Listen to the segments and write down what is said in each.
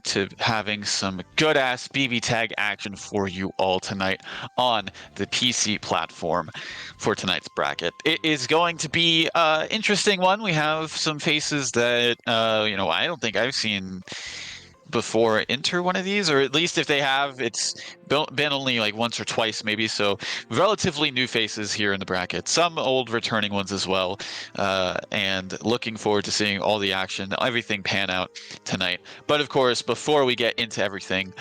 to having some good-ass BB tag action for you all tonight on the PC platform for tonight's bracket. It is going to be an interesting one. We have some faces that, I don't think I've seen before enter one of these, or at least if they have, it's been only like once or twice maybe, so relatively new faces here in the bracket, some old returning ones as well, and looking forward to seeing all the action, everything pan out tonight. But of course, before we get into everything,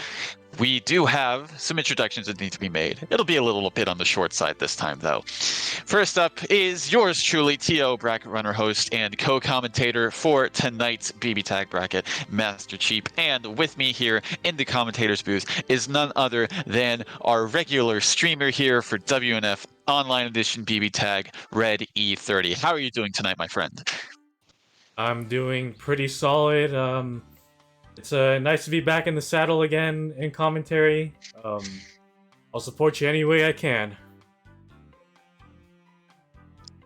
we do have some introductions that need to be made. It'll be a little bit on the short side this time, though. First up is yours truly, T.O. Bracket Runner host and co-commentator for tonight's BB Tag bracket, Master Cheap. And with me here in the commentator's booth is none other than our regular streamer here for WNF Online Edition BB Tag, Red E30. How are you doing tonight, my friend? I'm doing pretty solid. It's nice to be back in the saddle again in commentary. I'll support you any way I can.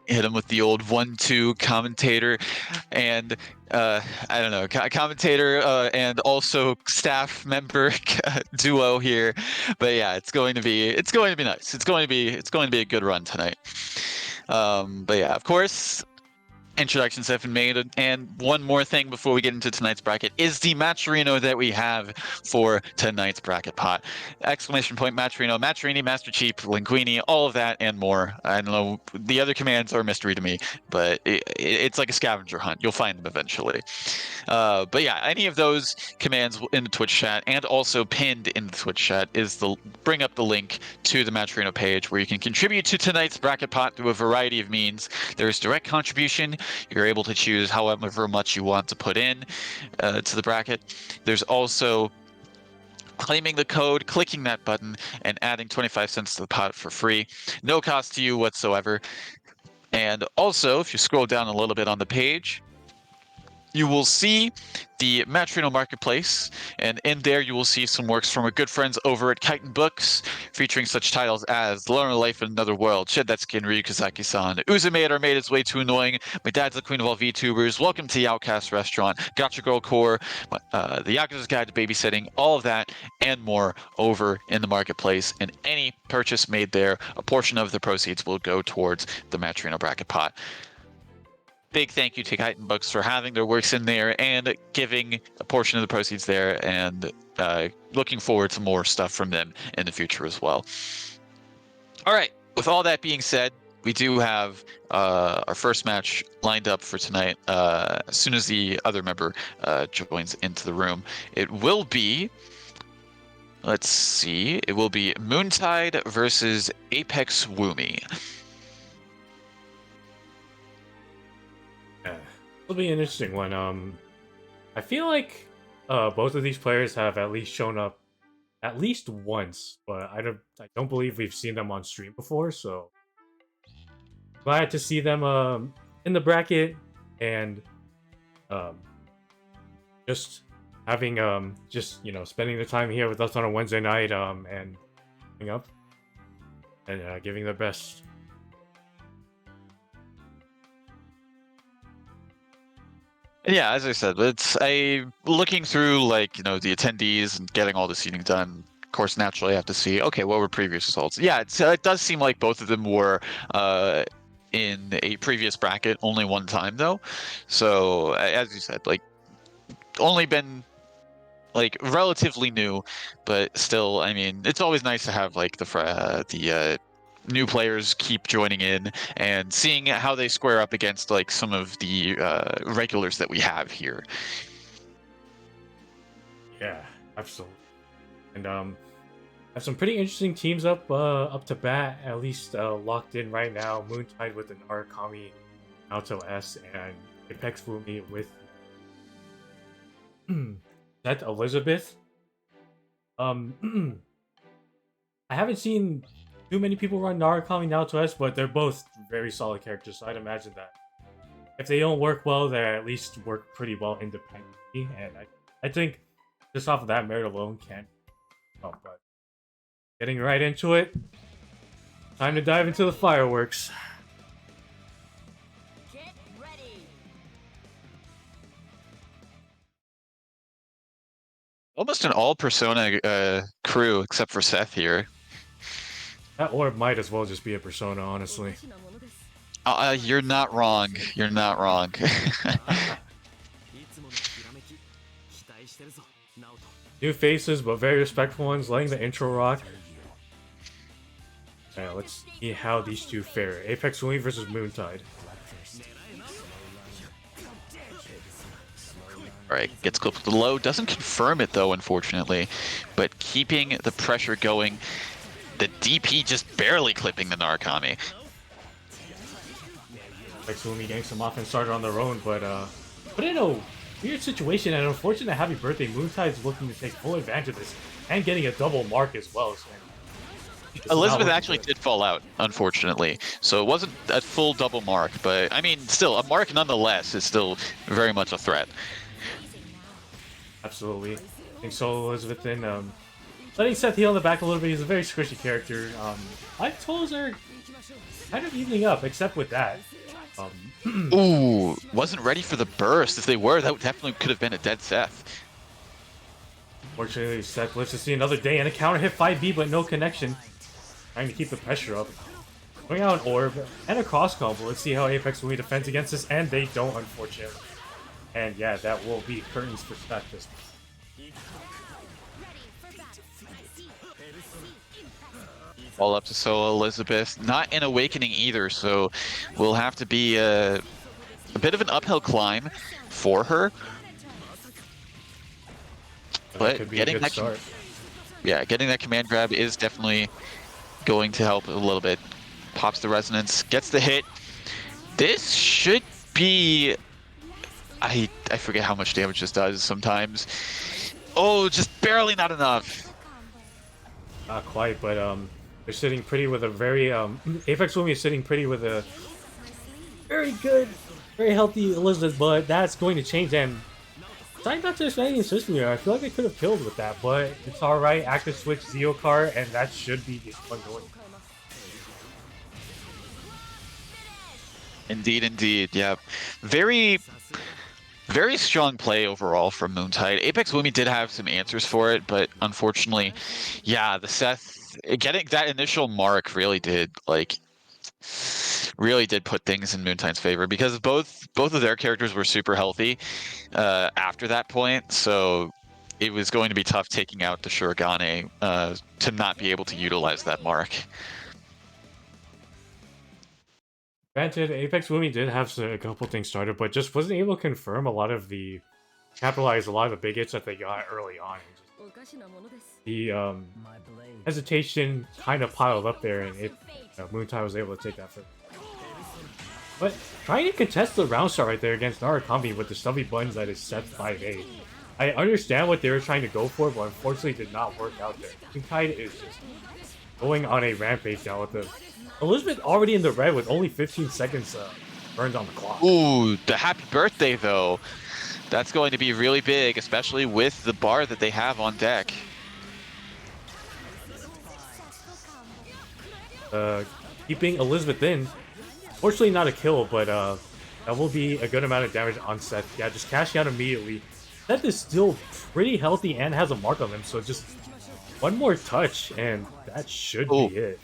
Hit him with the old 1-2 commentator and I don't know, commentator and also staff member duo here. But yeah, it's going to be nice. It's going to be a good run tonight. But yeah, of course, introductions have been made, and one more thing before we get into tonight's bracket is the Matcherino that we have for tonight's bracket pot. Exclamation point Matcherino, Matcherini, Master Cheap, Linguini, all of that and more. I don't know, the other commands are a mystery to me, but it's like a scavenger hunt. You'll find them eventually. But yeah, any of those commands in the Twitch chat and also pinned in the Twitch chat is bring up the link to the Matcherino page where you can contribute to tonight's bracket pot through a variety of means. There's direct contribution. You're able to choose however much you want to put in to the bracket. There's also claiming the code, clicking that button, and adding 25 cents to the pot for free. No cost to you whatsoever. And also, if you scroll down a little bit on the page, you will see the Matcherino Marketplace, and in there you will see some works from our good friends over at Chitin Books, featuring such titles as The Learn of Life in Another World, Shed That Skin, Ryukazaki-san, Uzumaid Made Is Way Too Annoying, My Dad's the Queen of All VTubers, Welcome to the Outcast Restaurant, Gotcha Girl Core, The Yakuza's Guide to Babysitting, all of that and more over in the Marketplace, and any purchase made there, a portion of the proceeds will go towards the Matcherino Bracket Pot. Big thank you to Chitin Books for having their works in there and giving a portion of the proceeds there, and looking forward to more stuff from them in the future as well. All right, with all that being said, we do have our first match lined up for tonight as soon as the other member joins into the room. It will be, let's see, it will be Moontide versus Apex Woomy. It'll be an interesting one. I feel like both of these players have at least shown up at least once, but I don't believe we've seen them on stream before. So glad to see them in the bracket, and just having spending the time here with us on a Wednesday night and coming up and giving their best. Yeah, as I said, it's looking through the attendees and getting all the seating done. Of course, naturally, I have to see, okay, what were previous results? Yeah, it does seem like both of them were in a previous bracket only one time, though. So, as you said, only been relatively new, but still, I mean, it's always nice to have the new players keep joining in and seeing how they square up against some of the regulars that we have here. Yeah, absolutely. And have some pretty interesting teams up to bat, at least locked in right now. Moontide with an Arakami Naoto S, and Apex Woomy with that Elizabeth. I haven't seen too many people run Narukami Naoto S, but they're both very solid characters, so I'd imagine that if they don't work well, they at least work pretty well independently, and I think just off of that merit alone can help. But getting right into it, time to dive into the fireworks. Almost an all Persona crew except for Seth here. That orb might as well just be a persona, honestly. You're not wrong. You're not wrong. New faces, but very respectful ones, letting the intro rock. Alright, let's see how these two fare. Apex Wumi versus Moontide. Alright, gets close to the low. Doesn't confirm it though, unfortunately. But keeping the pressure going. The DP just barely clipping the Narukami. Apex Wumi getting some offense started on their own, but in a weird situation, and unfortunate happy birthday, Moontide's looking to take full advantage of this and getting a double mark as well. So Elizabeth actually did fall out, unfortunately. So it wasn't a full double mark, but I mean, still, a mark nonetheless is still very much a threat. Absolutely. I think Solo Elizabeth in, letting Seth heal in the back a little bit. He's a very squishy character. Life totals are kind of evening up, except with that. Ooh, wasn't ready for the burst. If they were, that definitely could have been a dead Seth. Fortunately, Seth lives to see another day and a counter hit 5B, but no connection. Trying to keep the pressure up. Going out an orb and a cross combo. Let's see how Apex Wumi defends against this, and they don't, unfortunately. And yeah, that will be curtains for Seth this time. All up to Solo Elizabeth. Not in Awakening either, so will have to be a bit of an uphill climb for her. But getting that, start. Yeah, getting that command grab is definitely going to help a little bit. Pops the resonance, gets the hit. This should be... I forget how much damage this does sometimes. Oh, just barely not enough. Not quite, but they're sitting pretty with a very Apex Wumi is sitting pretty with a very good, very healthy Elizabeth, but that's going to change. And trying not to expand any system here, I feel like they could have killed with that, but it's all right. Active switch Zeokar, and that should be the one going. Indeed, indeed. Yeah, very strong play overall from Moontide. Apex Wumi did have some answers for it, but unfortunately, yeah, the Seth getting that initial mark really did put things in Moontide's favor, because both of their characters were super healthy after that point, so it was going to be tough taking out the Shurigane to not be able to utilize that mark. Granted, Apex Wumi did have a couple things started, but just wasn't able to confirm capitalize a lot of the big hits that they got early on. The hesitation kind of piled up there, and Moontide was able to take that first. But trying to contest the round start right there against Narukami with the stubby buttons that is set 5A. I understand what they were trying to go for, but unfortunately did not work out there. Moontide is just going on a rampage now with the Elizabeth already in the red with only 15 seconds burned on the clock. Ooh, the happy birthday though. That's going to be really big, especially with the bar that they have on deck. Keeping Elizabeth in. Fortunately not a kill, but that will be a good amount of damage on Seth. Yeah, just cashing out immediately. Seth is still pretty healthy and has a mark on him, so just one more touch and that should be it.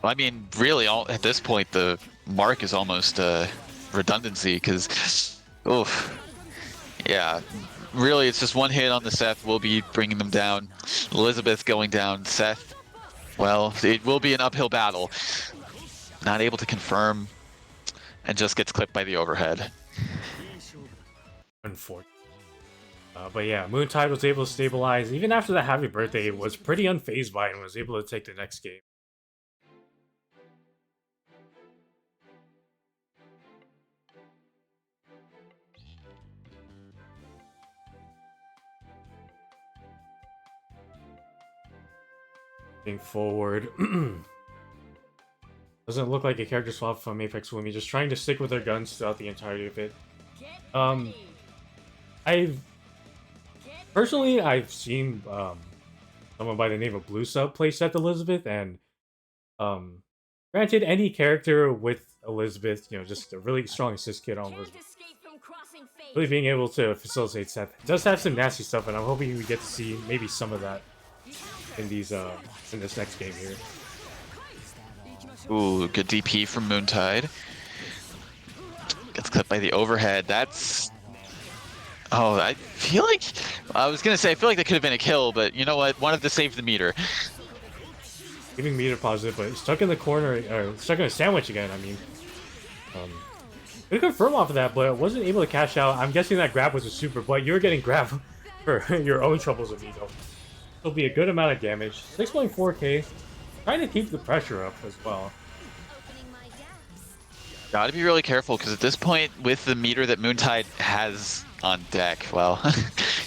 I mean, really, at this point, the mark is almost redundancy, because, yeah, really, it's just one hit on the Seth will be bringing them down. Elizabeth going down. Seth, well, it will be an uphill battle. Not able to confirm, and just gets clipped by the overhead. Unfortunate. But yeah, Moontide was able to stabilize. Even after the happy birthday, was pretty unfazed by it and was able to take the next game. Forward. Doesn't look like a character swap from Apex Wumi, just trying to stick with their guns throughout the entirety of it. I've seen someone by the name of Blue Sub play Seth Elizabeth, and granted, any character with Elizabeth, just a really strong assist kit on Elizabeth. really being able to facilitate Seth. It does have some nasty stuff, and I'm hoping we get to see maybe some of that in these in this next game here. Ooh, good DP from Moontide. Gets clipped by the overhead. That's... Oh, I feel like... I was going to say, I feel like that could have been a kill, but you know what? Wanted to save the meter. Giving meter positive, but stuck in the corner, or stuck in a sandwich again, I mean. Could confirm off of that, but wasn't able to cash out. I'm guessing that grab was a super, but you're getting grabbed for your own troubles, amigo. It'll be a good amount of damage. 6.4k. Trying to keep the pressure up as well. Gotta be really careful, because at this point, with the meter that Moontide has on deck, well,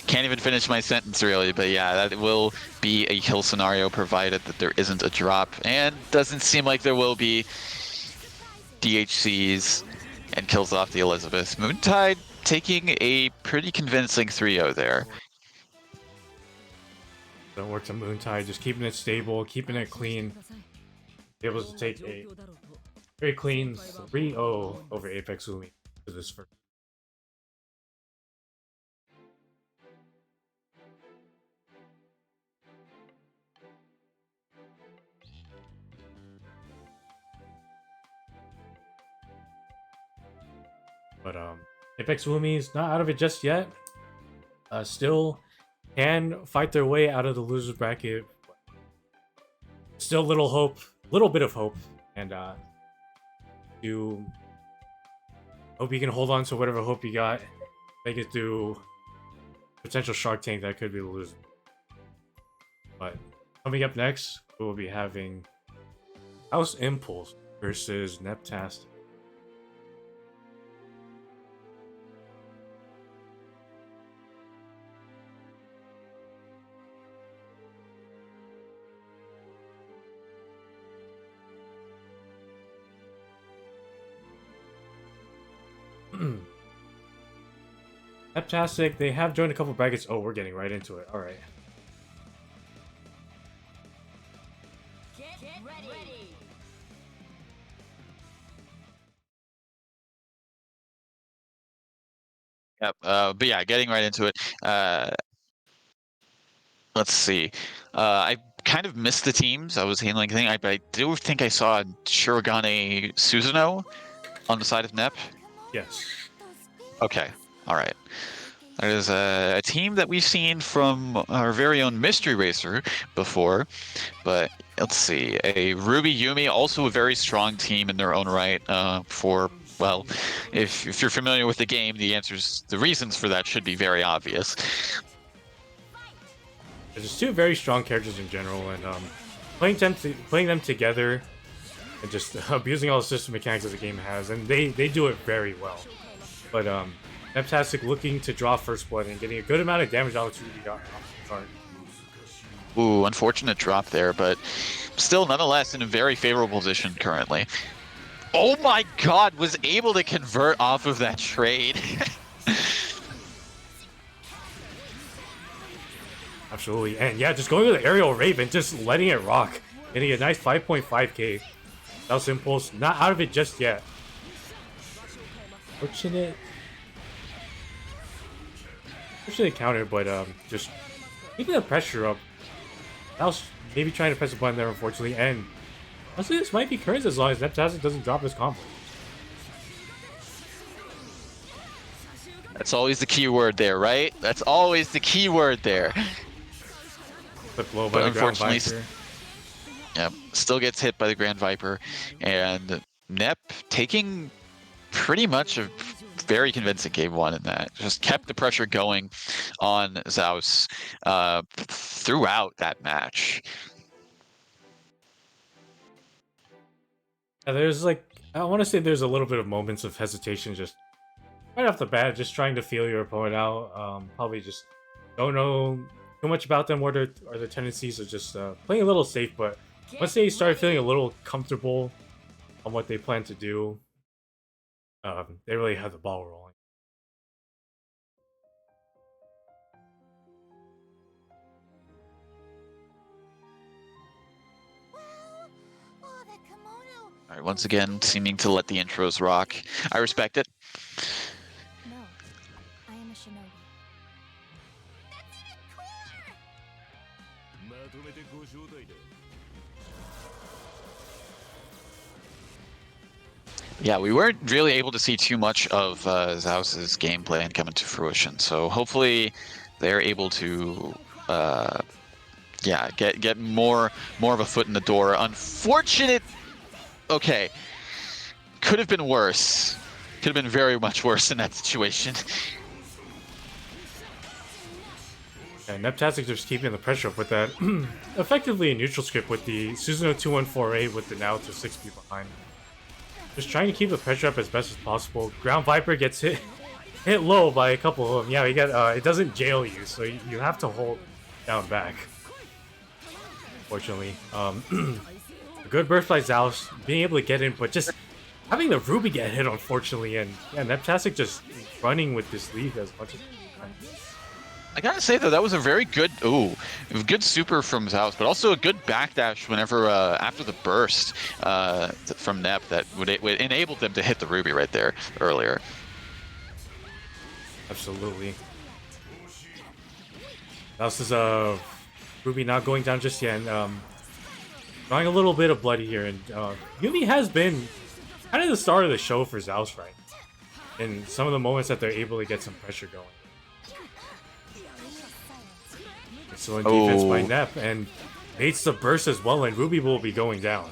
can't even finish my sentence really, but yeah, that will be a kill scenario provided that there isn't a drop, and doesn't seem like there will be DHCs and kills off the Elizabeth. Moontide taking a pretty convincing 3-0 there. Don't work to Moontide, just keeping it stable, keeping it clean. Able to take a very clean 3-0 over Apex Umi for this first. But Apex Umi's not out of it just yet. Still can fight their way out of the losers bracket. Still little hope, little bit of hope, and you hope you can hold on to whatever hope you got. Make it through potential Shark Tank that could be the loser. But coming up next, we will be having House Impulse versus Neptastic. Neptastic, they have joined a couple brackets. Oh, we're getting right into it. All right. Get ready. Yep. But yeah, getting right into it. Let's see. I kind of missed the teams. I was handling thing. I do think I saw Shirogane Suzuno on the side of Nep. Yes. Okay. All right. There's a team that we've seen from our very own Mystery Racer before, but let's see. A Ruby Yumi, also a very strong team in their own right. Well, if you're familiar with the game, the reasons for that should be very obvious. There's just two very strong characters in general, and playing them together and just abusing all the system mechanics that the game has, and they do it very well. But Neptastic looking to draw first blood and getting a good amount of damage opportunity off the card. Ooh, unfortunate drop there, but still nonetheless in a very favorable position currently. Oh my god, was able to convert off of that trade. Absolutely, and yeah, just going to the aerial Raven, just letting it rock. Getting a nice 5.5k. House Impulse, not out of it just yet. Fortunate counter, but just keeping the pressure up. That was maybe trying to press a button there, unfortunately, and honestly, this might be currents as long as Neptastic doesn't drop his combo. That's always the key word there, right? That's always the key word there. Quick blow by the Grand Viper. Yep, still gets hit by the Grand Viper, and Nep taking pretty much a very convincing game one in that. Just kept the pressure going on Zaus throughout that match. Yeah, there's like, I want to say there's a little bit of moments of hesitation just right off the bat, just trying to feel your opponent out. Probably just don't know too much about them, what are their tendencies, of just playing a little safe, but once they start feeling a little comfortable on what they plan to do, they really have the ball rolling. All right, once again, seeming to let the intros rock. I respect it. Yeah, we weren't really able to see too much of Zaus's gameplay and coming to fruition. So hopefully they're able to, yeah, get more of a foot in the door. Unfortunate. Okay, could have been worse. Could have been very much worse in that situation. Yeah, Neptastic just keeping the pressure up with that. Effectively a neutral script with the Suzuno 2148 with the now to 6 people behind. Just trying to keep the pressure up as best as possible. Ground Viper gets hit low by a couple of them. Yeah, you get it doesn't jail you, so you have to hold down back. Fortunately, a good burst by Zaus, being able to get in, but just having the Ruby get hit, unfortunately, and yeah, Neptastic just running with this lead as much as. I gotta say though, that was a very good, good super from Zaus, but also a good backdash whenever after the burst from Nep that would enable them to hit the Ruby right there earlier. Absolutely. Zaus is Ruby not going down just yet, and drawing a little bit of bloody here, and Yumi has been kind of the start of the show for Zaus, right? In some of the moments that they're able to get some pressure going. Excellent defense by Nep, and baits the burst as well, and Ruby will be going down.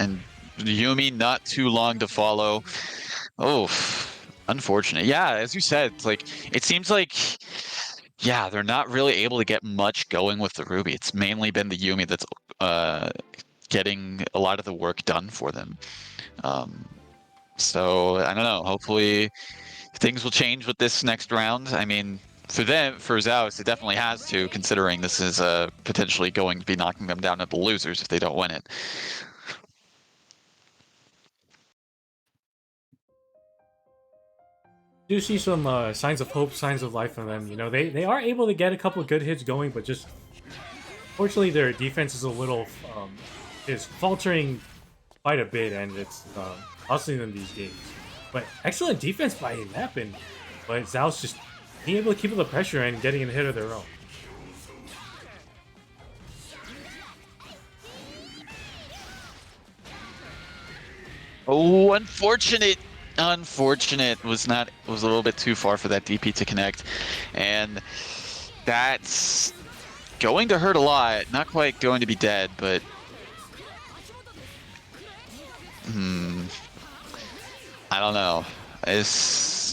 And Yumi not too long to follow. Oh, unfortunate. Yeah, as you said, like it seems like, yeah, they're not really able to get much going with the Ruby. It's mainly been the Yumi that's getting a lot of the work done for them. So I don't know. Hopefully things will change with this next round. I mean, for Zaus, it definitely has to, considering this is potentially going to be knocking them down at the losers if they don't win it. Do see some signs of hope, signs of life from them. You know, they are able to get a couple of good hits going, but just fortunately their defense is a little is faltering quite a bit, and it's costing them these games. But excellent defense by Nep, but Zaus just being able to keep up the pressure and getting a hit of their own. Oh, unfortunate. Unfortunate. Was a little bit too far for that DP to connect. And that's going to hurt a lot. Not quite going to be dead, but I don't know.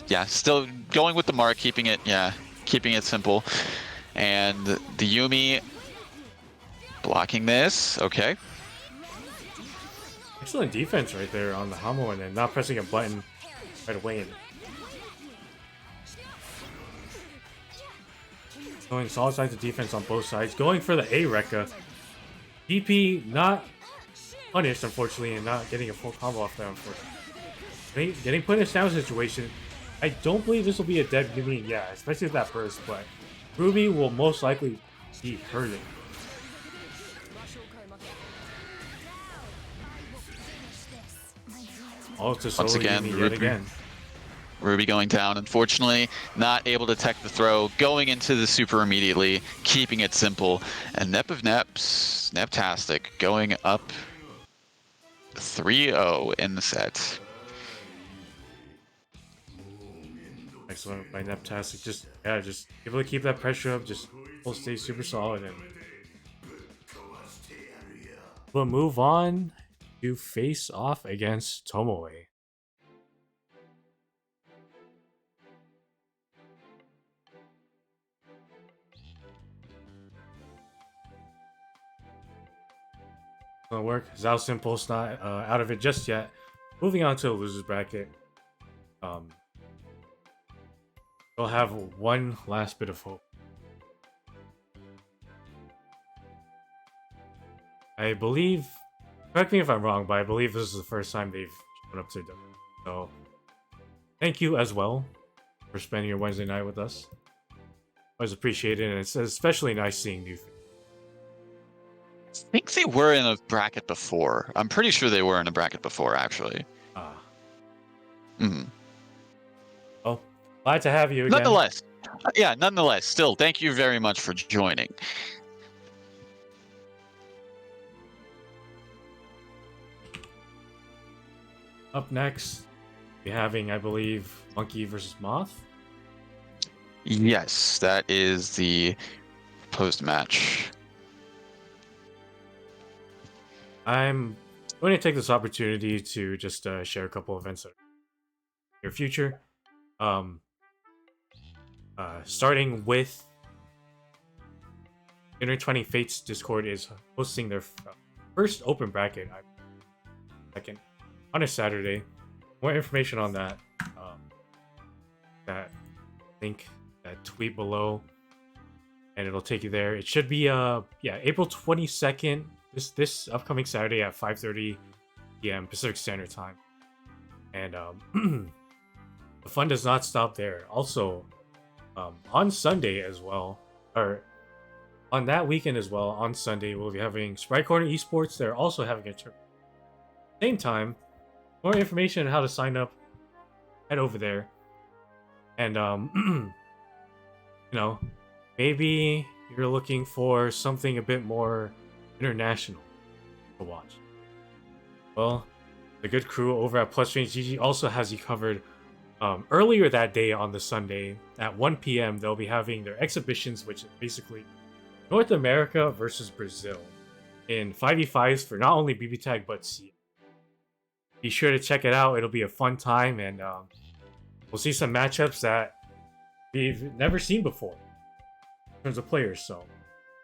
Yeah, still going with the mark, keeping it simple. And the Yumi blocking this. Okay. Excellent defense right there on the Hamo, and then not pressing a button right away. Going solid sides of defense on both sides. Going for the A Rekka. DP not punished, unfortunately, and not getting a full combo off there, unfortunately. Getting put in a down situation. I don't believe this will be a dead Yumi, yeah, especially with that burst, but Ruby will most likely be hurting. Oh, it's just once again, Ruby going down. Unfortunately, not able to tech the throw. Going into the super immediately, keeping it simple. And Nep of Neps, Neptastic, going up 3-0 in the set. Excellent by Neptastic. Just able to keep that pressure up. Just will stay super solid, and we'll move on to face off against Tomoe. Gonna work. Zaus Impulse not out of it just yet. Moving on to the losers bracket. We'll have one last bit of hope. I believe, correct me if I'm wrong, but I believe this is the first time they've shown up to W. So, thank you as well for spending your Wednesday night with us. Always appreciate it, and it's especially nice seeing new things. I think they were in a bracket before. I'm pretty sure they were in a bracket before, actually. Well, glad to have you again. Nonetheless, Yeah, nonetheless, still, thank you very much for joining. Up next, we're having, I believe, Monkey versus Moth. Yes, that is the post-match. I'm going to take this opportunity to just share a couple events that are in your future. Um, Starting with Inner 20 Fates Discord is hosting their first open bracket. Second on a Saturday. More information on that. That link, that tweet below, and it'll take you there. It should be April 22nd. This upcoming Saturday at 5:30 p.m. Pacific Standard Time. And the fun does not stop there. Also, on Sunday as well, or on that weekend as well, on Sunday we'll be having Sprite Corner Esports. They're also having a tournament. Same time. More information on how to sign up, head over there. And maybe you're looking for something a bit more international to watch. Well, the good crew over at Plus Range GG also has you covered. Earlier that day on the Sunday at 1 p.m. they'll be having their exhibitions, which is basically North America versus Brazil in 5v5s for not only BBTAG but C. Be sure to check it out. It'll be a fun time, and we'll see some matchups that we've never seen before in terms of players. So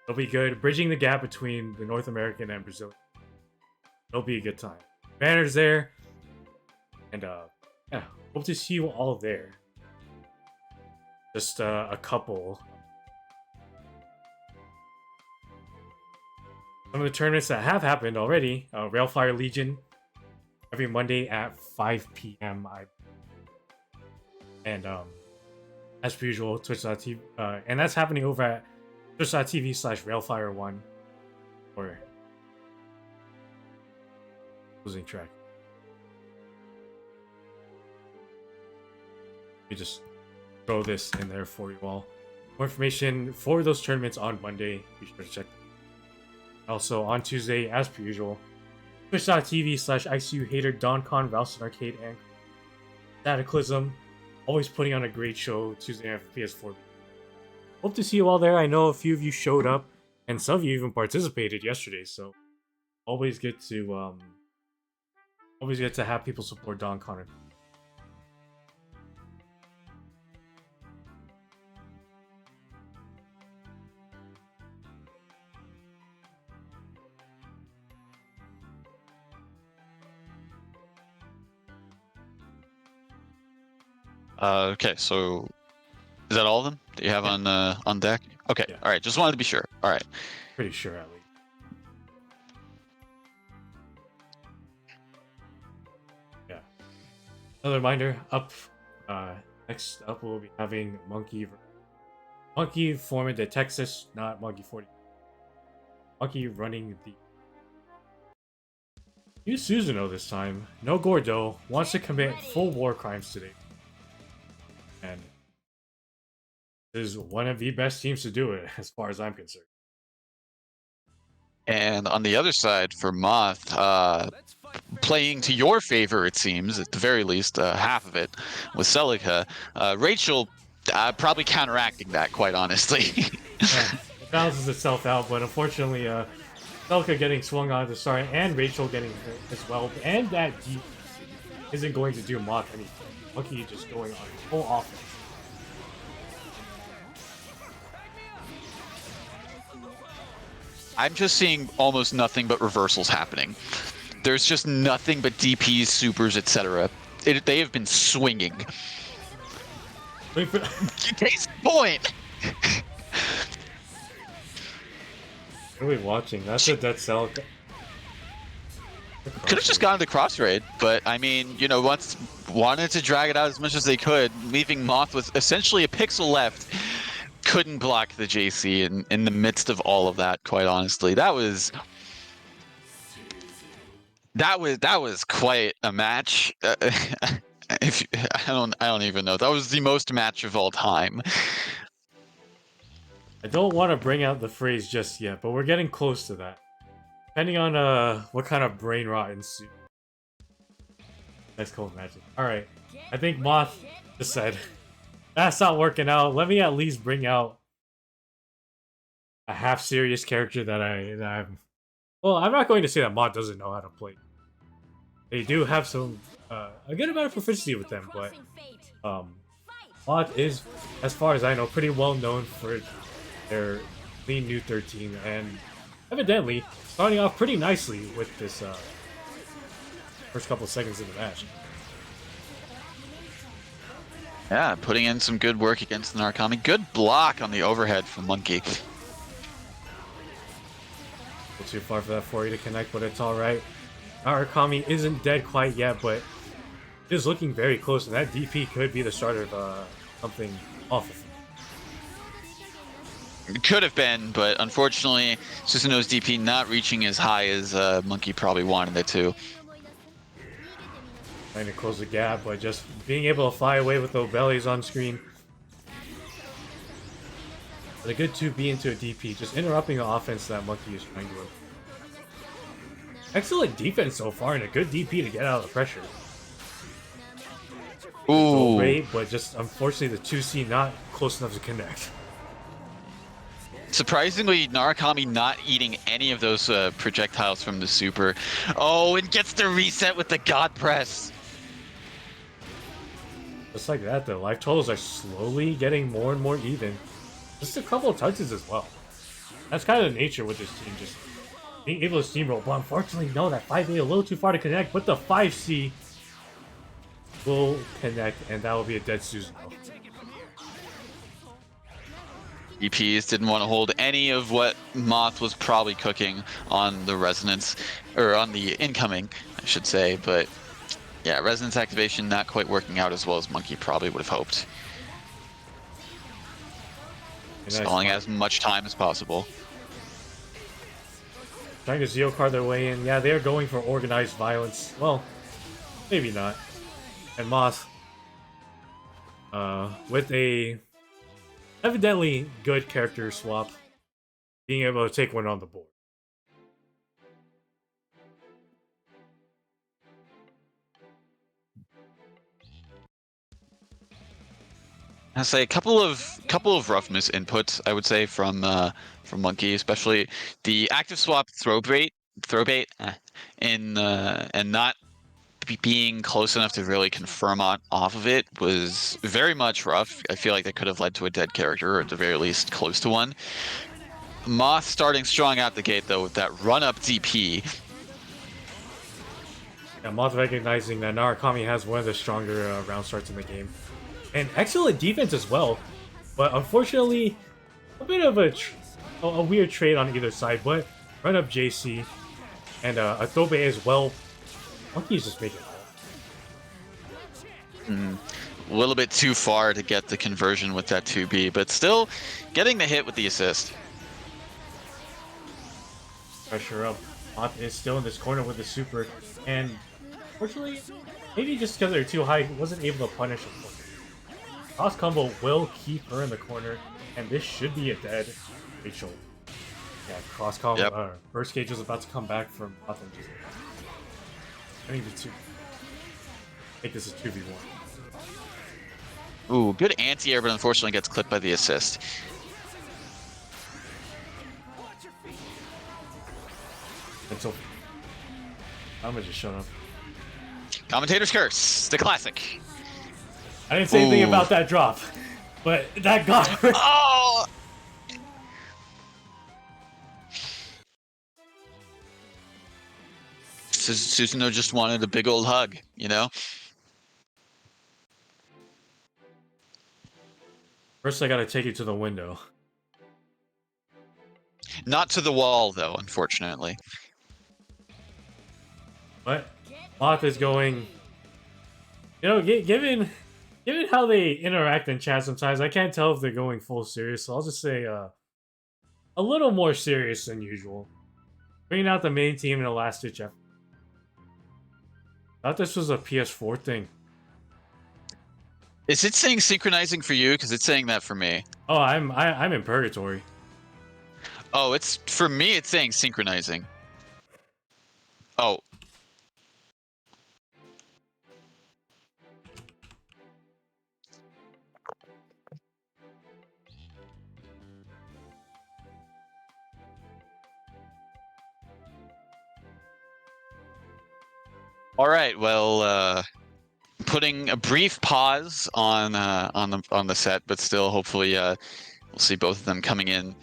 it'll be good, bridging the gap between the North American and Brazilian. It'll be a good time. Banners there, and yeah, hope to see you all there. Just a couple. Some of the tournaments that have happened already. Railfire Legion every Monday at 5 p.m. And as per usual, Twitch.tv, and that's happening over at Twitch.tv/Railfire1 or losing track. Let me just throw this in there for you all. More information for those tournaments on Monday. Be sure to check them. Also on Tuesday, as per usual, Twitch.tv/ICU Hater, DonCon, Ralston Arcade, and Cataclysm. Always putting on a great show Tuesday night for PS4. Hope to see you all there. I know a few of you showed up, and some of you even participated yesterday. So always good to have people support DonCon. Okay, so is that all of them that you have on deck? Okay, Yeah. all right. Just wanted to be sure. All right. Pretty sure at least. Yeah. Another reminder. Next up we'll be having Monkey forming the Texas, not Monkey 40. Monkey running the new Susanoo this time. No Gordo wants to commit full war crimes today. And this is one of the best teams to do it, as far as I'm concerned. And on the other side for Moth, playing to your favor, it seems, at the very least, half of it, with Celica, Rachel probably counteracting that, quite honestly. Yeah, it balances itself out, but unfortunately, Celica getting swung on at the start, and Rachel getting hurt as well, and that deep isn't going to do Moth anything. Monkey just going on full offense. I'm just seeing almost nothing but reversals happening. There's just nothing but DPs, supers, etc. They have been swinging. Case point. What are we watching? That's a dead cell. Could have just gone to the cross raid, but I mean, wanted to drag it out as much as they could, leaving Moth with essentially a pixel left. Couldn't block the JC in the midst of all of that, quite honestly. That was quite a match. If I don't even know. That was the most match of all time. I don't want to bring out the phrase just yet, but we're getting close to that. Depending on what kind of brain rot ensues. Nice cold magic. Alright. I think Moth just said, that's not working out. Let me at least bring out a half-serious character that I'm... Well, I'm not going to say that Moth doesn't know how to play. They do have some... a good amount of proficiency with them, but... Moth is, as far as I know, pretty well known for their clean new 13, and evidently starting off pretty nicely with this first couple seconds of the match. Yeah, putting in some good work against the Narukami. Good block on the overhead from Monkey. Too far for that 4E to connect, but it's alright. Narukami isn't dead quite yet, but is looking very close, and that DP could be the start of something awful. It could have been, but unfortunately, Susanoo's DP not reaching as high as Monkey probably wanted it to. Trying to close the gap, but just being able to fly away with those bellies on screen. But a good 2B into a DP, just interrupting the offense that Monkey is trying to do. Excellent defense so far, and a good DP to get out of the pressure. Ooh. Great, but just unfortunately the 2C not close enough to connect. Surprisingly, Narukami not eating any of those projectiles from the super. Oh, and gets the reset with the God Press. Just like that, the life totals are slowly getting more and more even. Just a couple of touches as well. That's kind of the nature with this team, just being able to steamroll. But unfortunately, no, that 5A a little too far to connect, but the 5C will connect, and that will be a dead Susanoo. EPs didn't want to hold any of what Moth was probably cooking on the resonance, or on the incoming, I should say, but yeah, resonance activation not quite working out as well as Monkey probably would have hoped. Stalling as much time as possible. Trying to Zeo card their way in. Yeah, they're going for organized violence. Well, maybe not. And Moth, with a evidently good character swap, being able to take one on the board. I say a couple of rough miss inputs, I would say, from Monkey, especially the active swap throw bait, and not being close enough to really confirm off of it was very much rough. I feel like that could have led to a dead character, or at the very least close to one. Moth starting strong out the gate though with that run-up DP. Yeah, Moth recognizing that Narukami has one of the stronger round starts in the game. And excellent defense as well, but unfortunately, a bit of a weird trade on either side. But run up JC and a Tobe as well. Monkey's just making it. A little bit too far to get the conversion with that 2B, but still getting the hit with the assist. Pressure up. Moth is still in this corner with the super, and unfortunately, maybe just because they're too high, wasn't able to punish him. Cross combo will keep her in the corner, and this should be a dead Rachel. Yeah, cross combo. Yep. Burst Cage is about to come back from nothing. I need to make this a 2v1. Ooh, good anti-air, but unfortunately gets clipped by the assist. And so, I'm gonna just shut up. Commentator's Curse, the classic. I didn't say anything about that drop, but that got her. Oh! Susanoo just wanted a big old hug, you know? First, I gotta take you to the window. Not to the wall, though, unfortunately. But Moth is going. You know, given how they interact in chat sometimes, I can't tell if they're going full serious. So I'll just say a little more serious than usual. Bringing out the main team in a last-ditch effort. Thought this was a PS4 thing. Is it saying synchronizing for you? Because it's saying that for me. Oh, I'm in purgatory. Oh, it's for me. It's saying synchronizing. Oh, all right. Well, putting a brief pause on the set, but still, hopefully, we'll see both of them coming in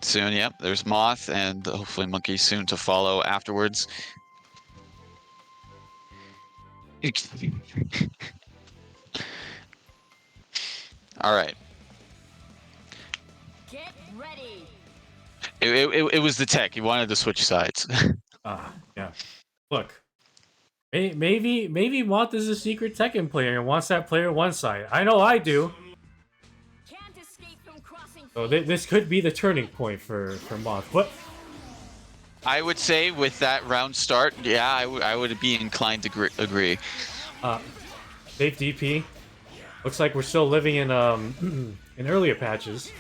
soon. Yep, there's Moth and hopefully Monkey soon to follow afterwards. All right. Get ready. It was the tech. He wanted to switch sides. Yeah. Look, maybe Moth is a secret Tekken player and wants that player one side. I know I do. Can't escape from crossing. So this could be the turning point for Moth. But I would say with that round start, yeah, I would be inclined to agree. safe DP. Looks like we're still living in in earlier patches.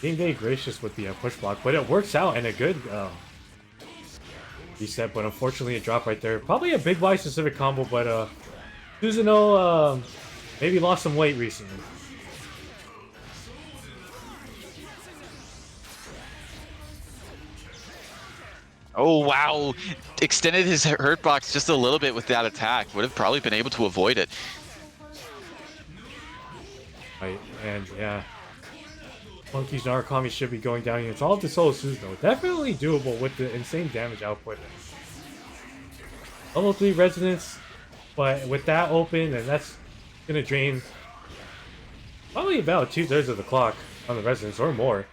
Being very gracious with the push block, but it works out and a good reset. But unfortunately, a drop right there. Probably a big Y specific combo, but Susanoo maybe lost some weight recently. Oh wow, extended his hurt box just a little bit with that attack. Would have probably been able to avoid it. Right, and yeah. Monkey's Narukami should be going down here. It's all up to Solo Susanoo. Definitely doable with the insane damage output. Level 3 Resonance, but with that open, and that's gonna drain probably about 2/3 of the clock on the Resonance or more.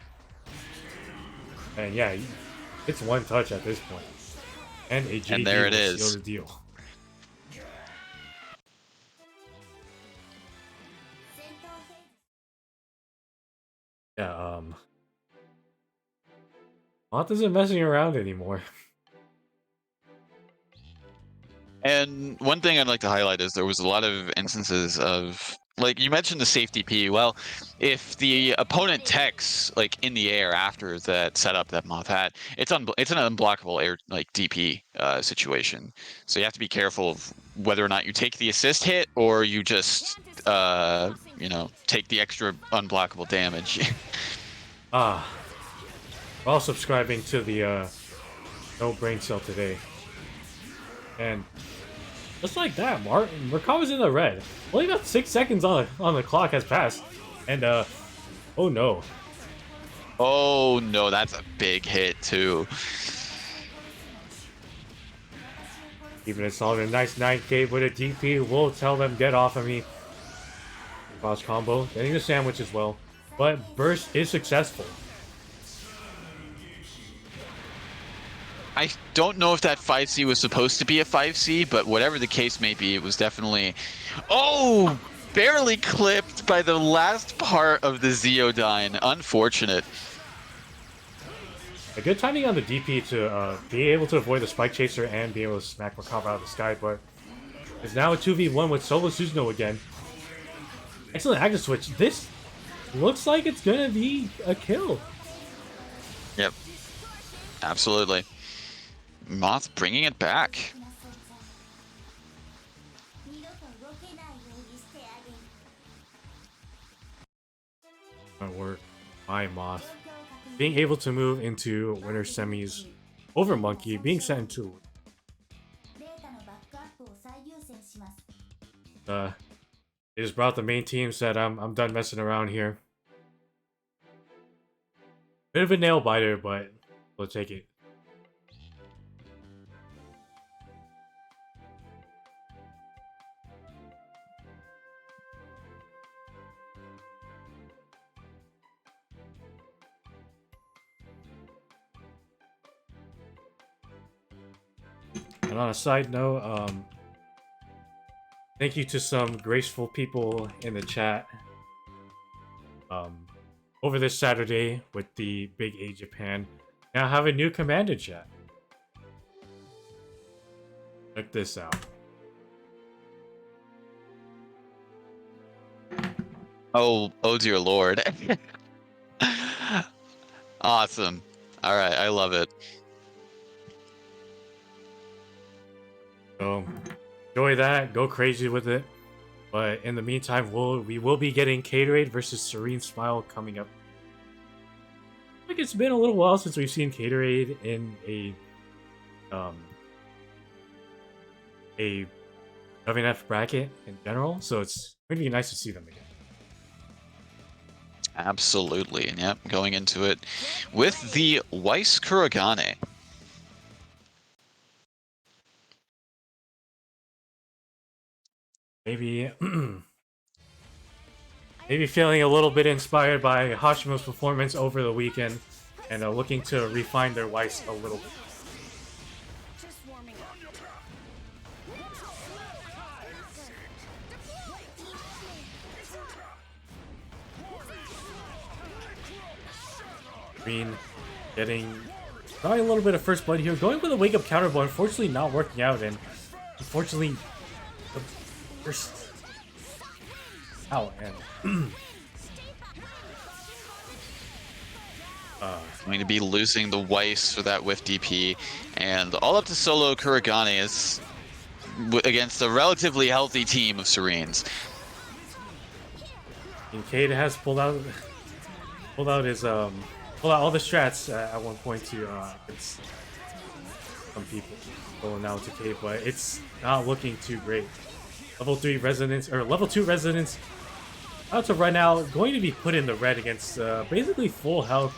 And yeah, it's one touch at this point. And a JD And there it will is. seal the deal. Yeah, Moth isn't messing around anymore. And one thing I'd like to highlight is there was a lot of instances of, like you mentioned, the safety P. Well, if the opponent techs like in the air after that setup that Moth had, it's an unblockable air like DP situation. So you have to be careful of whether or not you take the assist hit or you just take the extra unblockable damage. Ah, we're all subscribing to the No Brain Cell today. And just like that, Murakawa's in the red. Only about 6 seconds on the clock has passed. And oh no. Oh no, that's a big hit too. Even it's all a nice 9K with a DP, we'll tell them get off of me. Cross combo, getting the sandwich as well. But burst is successful. I don't know if that 5C was supposed to be a 5C, but whatever the case may be, it was definitely... Oh! Barely clipped by the last part of the Zeodyne. Unfortunate. A good timing on the DP to be able to avoid the Spike Chaser and be able to smack Murakawa out of the sky, but it's now a 2v1 with Solo Susanoo again. Excellent active switch. This looks like it's gonna be a kill. Yep. Absolutely. Moth bringing it back. Might work. My Moth. Being able to move into winter semis over Monkey, being sent into it just brought the main team, said I'm done messing around here. Bit of a nail biter, but we'll take it. And on a side note, thank you to some graceful people in the chat. Over this Saturday with the Big A Japan, now have a new command in chat. Check this out. Oh dear lord. Awesome. All right, I love it. So enjoy that, go crazy with it. But in the meantime, we will be getting Caterade versus Serene Smile coming up. I think it's been a little while since we've seen Caterade in a WNF bracket in general, so it's going to be nice to see them again. Absolutely. And yep, going into it with the Weiss Kuragane. Maybe maybe feeling a little bit inspired by Hashimo's performance over the weekend and looking to refine their Weiss a little bit. Just warming up. Green getting probably a little bit of first blood here, going with a wake up counter, but unfortunately not working out, and unfortunately the first and Going to be losing the Weiss for that whiff DP, and all up to solo Kuragane is against a relatively healthy team of Serenes. and Cade has pulled out his pulled out all the strats at one point to against some people going out to Cade, but it's not looking too great. Level 3 resonance or level 2 resonance out to right now, going to be put in the red against basically full health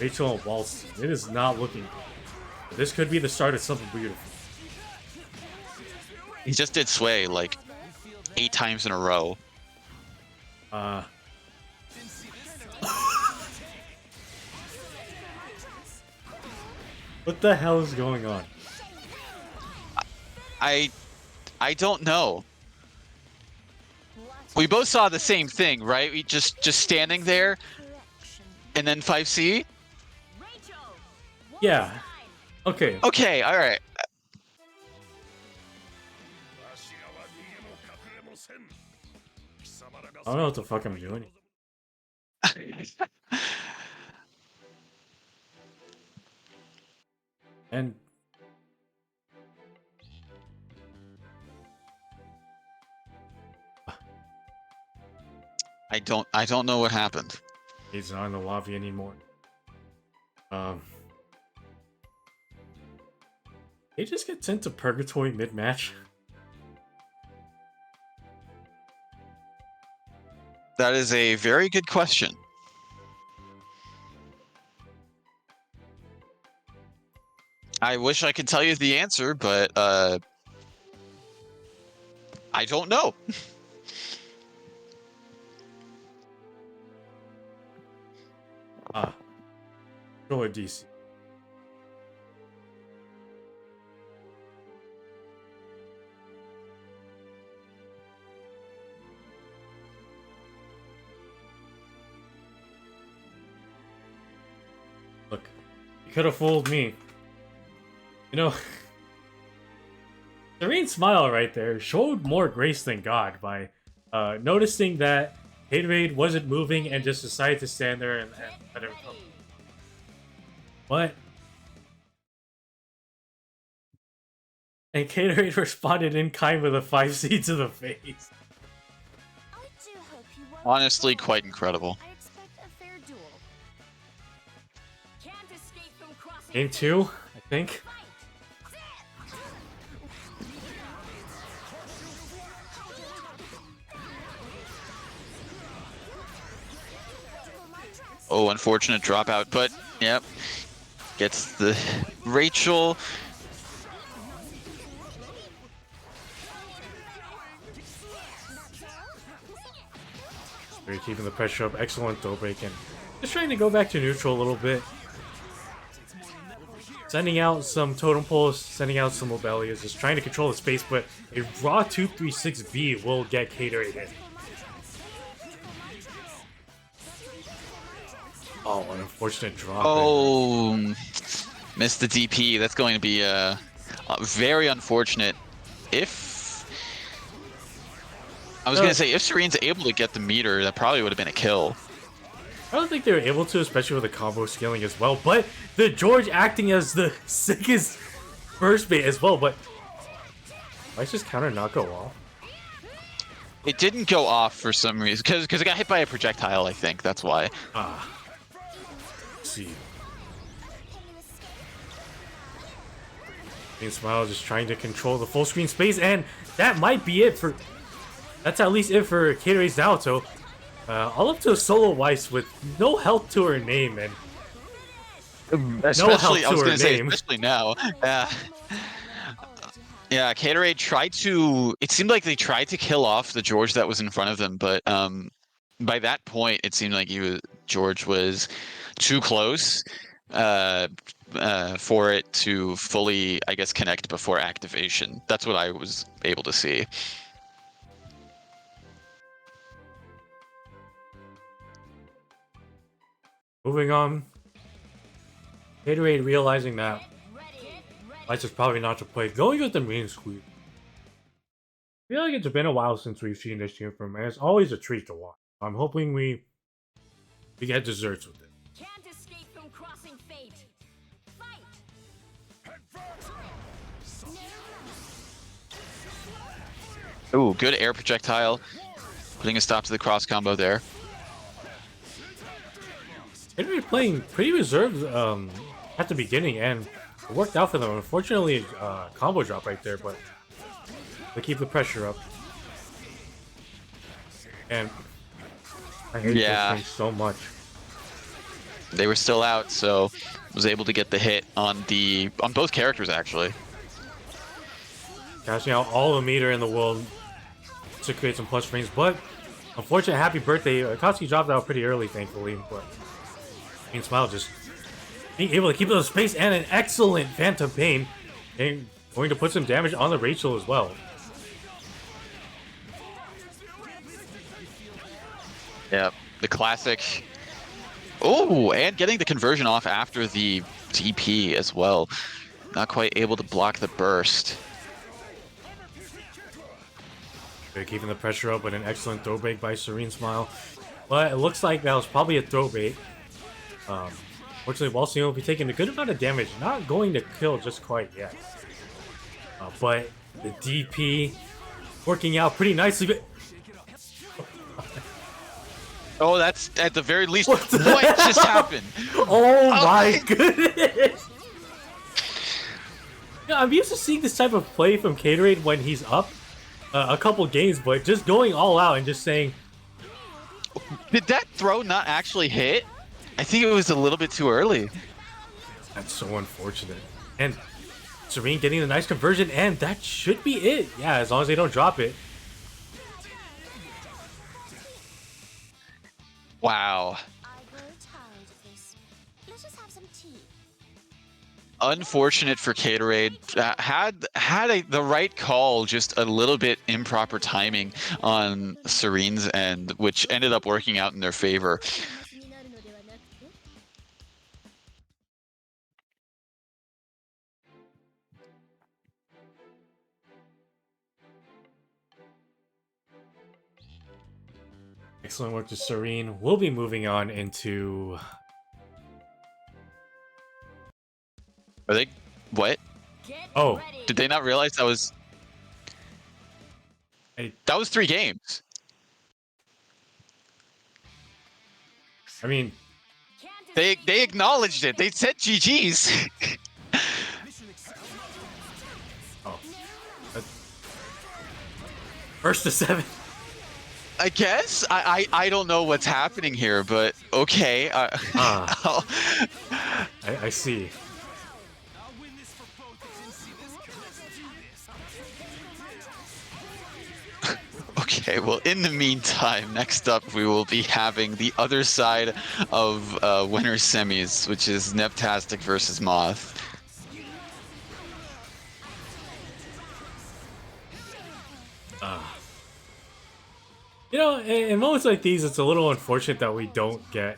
Rachel and Waltz. It is not looking good. This could be the start of something beautiful. He just did sway like 8 times in a row. What the hell is going on? I don't know. We both saw the same thing, right? We just standing there and then 5C? Yeah. Okay. Okay, all right. I don't know what the fuck I'm doing. And I don't know what happened. he's not in the lobby anymore. He just get sent to purgatory mid-match. That is a very good question. I wish I could tell you the answer, but I don't know. Go with DC. Look, you could have fooled me. You know, Serene Smile right there showed more grace than God by noticing that Haterade wasn't moving and just decided to stand there and let it come. What? And Caterade responded in kind with a 5C to the face. Honestly, quite incredible. I expect a fair duel. Can't escape from crossing Game 2, I think. Oh, unfortunate dropout, but yep. Gets the Rachel. They're keeping the pressure up. Excellent throw break and just trying to go back to neutral a little bit. Sending out some totem poles, sending out some Lobelias, just trying to control the space, but a raw 236B will get Caterade in. Oh, an unfortunate drop. Oh, missed the DP. That's going to be a Very unfortunate. If I was gonna say, if Serene's able to get the meter, that probably would have been a kill. I don't think they were able to, especially with the combo scaling as well. But the George acting as the sickest first bait as well. But why does this counter not go off? It didn't go off for some reason, because it got hit by a projectile, I think. That's why. Ah. Let's see. Green Smile just trying to control the full screen space, and that might be it for... That's at least it for K-Raid's Naoto. All up to a solo Weiss with no health to her name, and Especially, no I was help to gonna her say, name. especially now. Yeah, K-Raid tried to... It seemed like they tried to kill off the George that was in front of them, but by that point, it seemed like George was too close for it to fully, I guess, connect before activation. That's what I was able to see. Moving on. K-Raid realizing that Weiss is probably not to play, going with the main squeeze. I feel like it's been a while since we've seen this team from, and it's always a treat to watch. I'm hoping we get desserts with it. Can't escape from crossing fate. Fight. Ooh, good air projectile. Putting a stop to the cross combo there. K-Raid playing pretty reserved at the beginning, and it worked out for them. Unfortunately, combo drop right there, but they keep the pressure up. And I hate this thing so much. They were still out, so was able to get the hit on both characters actually. Cashing out all the meter in the world to create some plus frames, but unfortunately, happy birthday. Akatsuki dropped out pretty early, thankfully, but Green Smile just being able to keep it in space, and an excellent Phantom Pain, and going to put some damage on the Rachel as well. Yeah, the classic. Oh, and getting the conversion off after the TP as well. Not quite able to block the burst. They're keeping the pressure up with an excellent throw bait by Serene Smile. But it looks like that was probably a throw bait. Fortunately, Walsing will be taking a good amount of damage. Not going to kill just quite yet. But the DP working out pretty nicely. But Oh, that's at the very least. What just happened? Oh my goodness! Yeah, I'm used to seeing this type of play from K-Raid when he's up a couple games, but just going all out and just saying... Did that throw not actually hit? I think it was a little bit too early. That's so unfortunate. And Serene getting a nice conversion, and that should be it. Yeah, as long as they don't drop it. Wow. I grow tired of this. Let's just have some tea. Unfortunate for K-Raid. Had the right call, just a little bit improper timing on Serene's end, which ended up working out in their favor. Excellent work to Serene. We'll be moving on into... Are they... What? Oh. Did they not realize that was... That was 3 games. I mean... They acknowledged it. They said GG's. Oh. First to 7. I guess I don't know what's happening here, but okay. I see. Okay, well, in the meantime, next up we will be having the other side of winner semis, which is Neptastic versus Moth. You know, in moments like these, it's a little unfortunate that we don't get,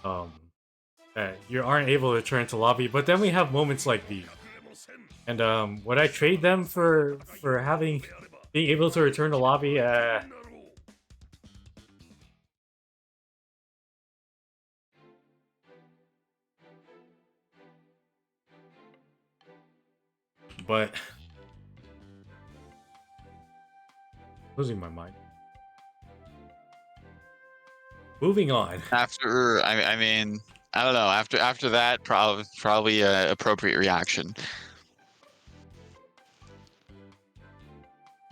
that you aren't able to turn to lobby, but then we have moments like these. And would I trade them for having being able to return to lobby? But losing my mind. Moving on. After, I mean, I don't know. After that, probably a appropriate reaction.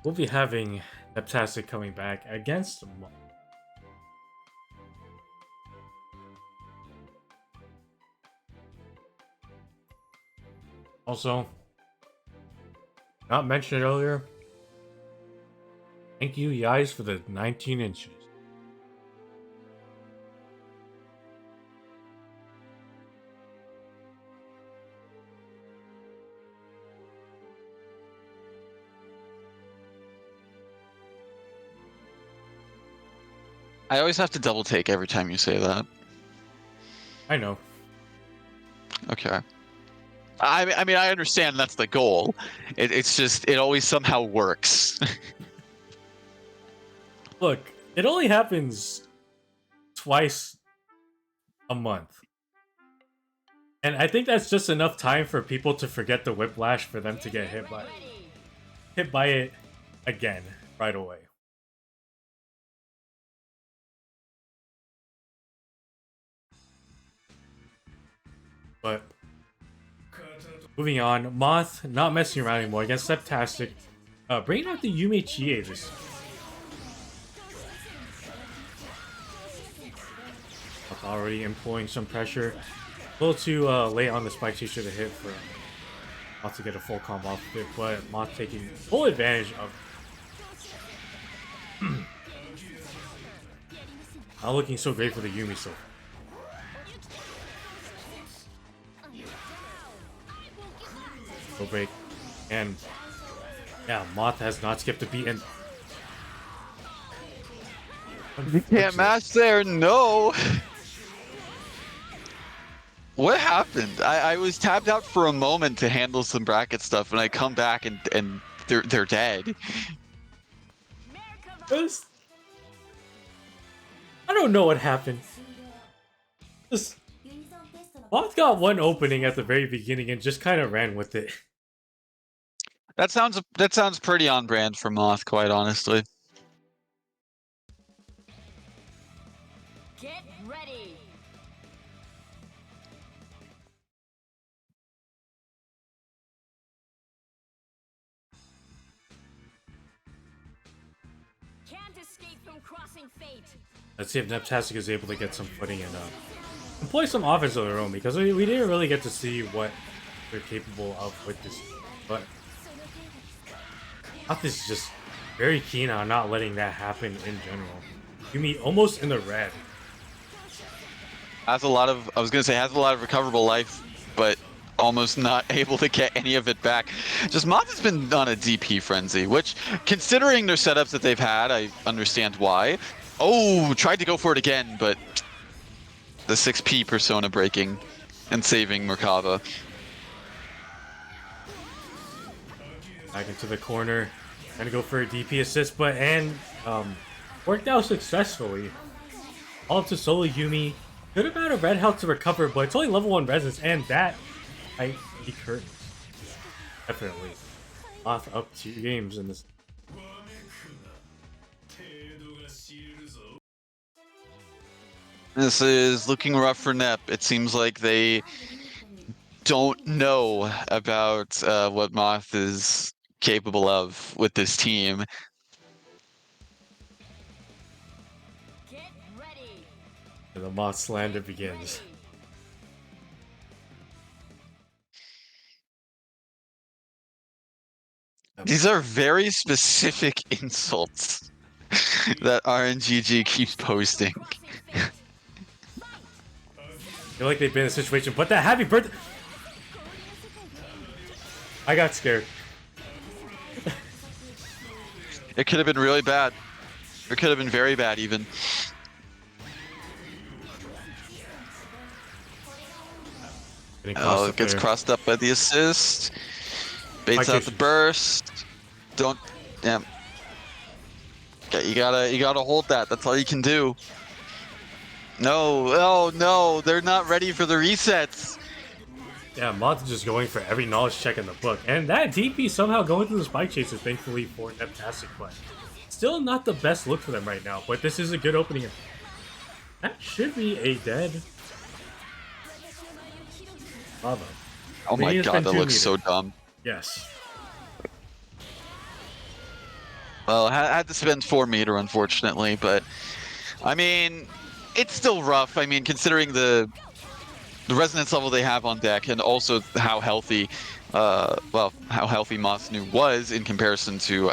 We'll be having Neptastic coming back against Moth. Also, not mentioned earlier, thank you guys for the 19 inches. I always have to double take every time you say that. I know. Okay. I mean, I understand that's the goal. It's just, it always somehow works. Look, it only happens twice a month. And I think that's just enough time for people to forget the whiplash for them to get hit by it again right away. But moving on, Moth not messing around anymore against Septastic. Bringing out the Yume Chie this. Moth already employing some pressure. A little too late on the spike teacher to hit for Moth to get a full combo off of it, but Moth taking full advantage of. Not looking so great for the Yumi so far. Go break. And yeah, Moth has not skipped a beat and You can't match there, no! What happened? I was tapped out for a moment to handle some bracket stuff, and I come back and they're dead. I don't know what happened. Just Moth got one opening at the very beginning and just kind of ran with it. That sounds pretty on brand for Moth, quite honestly. Get ready. Can't escape from crossing fate. Let's see if Neptastic is able to get some footing and employ some offense of their own, because we didn't really get to see what they're capable of with this. But Moth is just very keen on not letting that happen in general. Yumi almost in the red. Has a lot of, I was gonna say, has a lot of recoverable life, but almost not able to get any of it back. Just Moth has been on a DP frenzy, which, considering their setups that they've had, I understand why. Oh, tried to go for it again, but the 6P persona breaking and saving Merkava. Back into the corner, trying to go for a DP assist, but worked out successfully. All up to solo Yumi. Good amount of red health to recover, but it's only level 1 resistance, and that might be curtains. Definitely. Moth up 2 games in this. This is looking rough for Nep. It seems like they don't know about what Moth is capable of with this team. Get ready. And the Moth slander begins. These are very specific insults that RNGG keeps posting. I feel like they've been in a situation, but that happy birthday. I got scared. It could have been really bad. It could have been very bad, even. Oh, it gets crossed up by the assist. Baits out the burst. Don't. Yeah. Okay, you gotta hold that. That's all you can do. No. Oh no, they're not ready for the resets. Yeah, Mod's just going for every knowledge check in the book. And that DP somehow going through the spike chaser, thankfully, for Neptastic play. Still not the best look for them right now, but this is a good opening. That should be a dead. Bravo. Oh We my need to god, spend that 2 looks meters. so dumb. Yes. Well, I had to spend 4 meter, unfortunately, but I mean, it's still rough. I mean, considering the resonance level they have on deck, and also how healthy, how healthy Masnu was in comparison to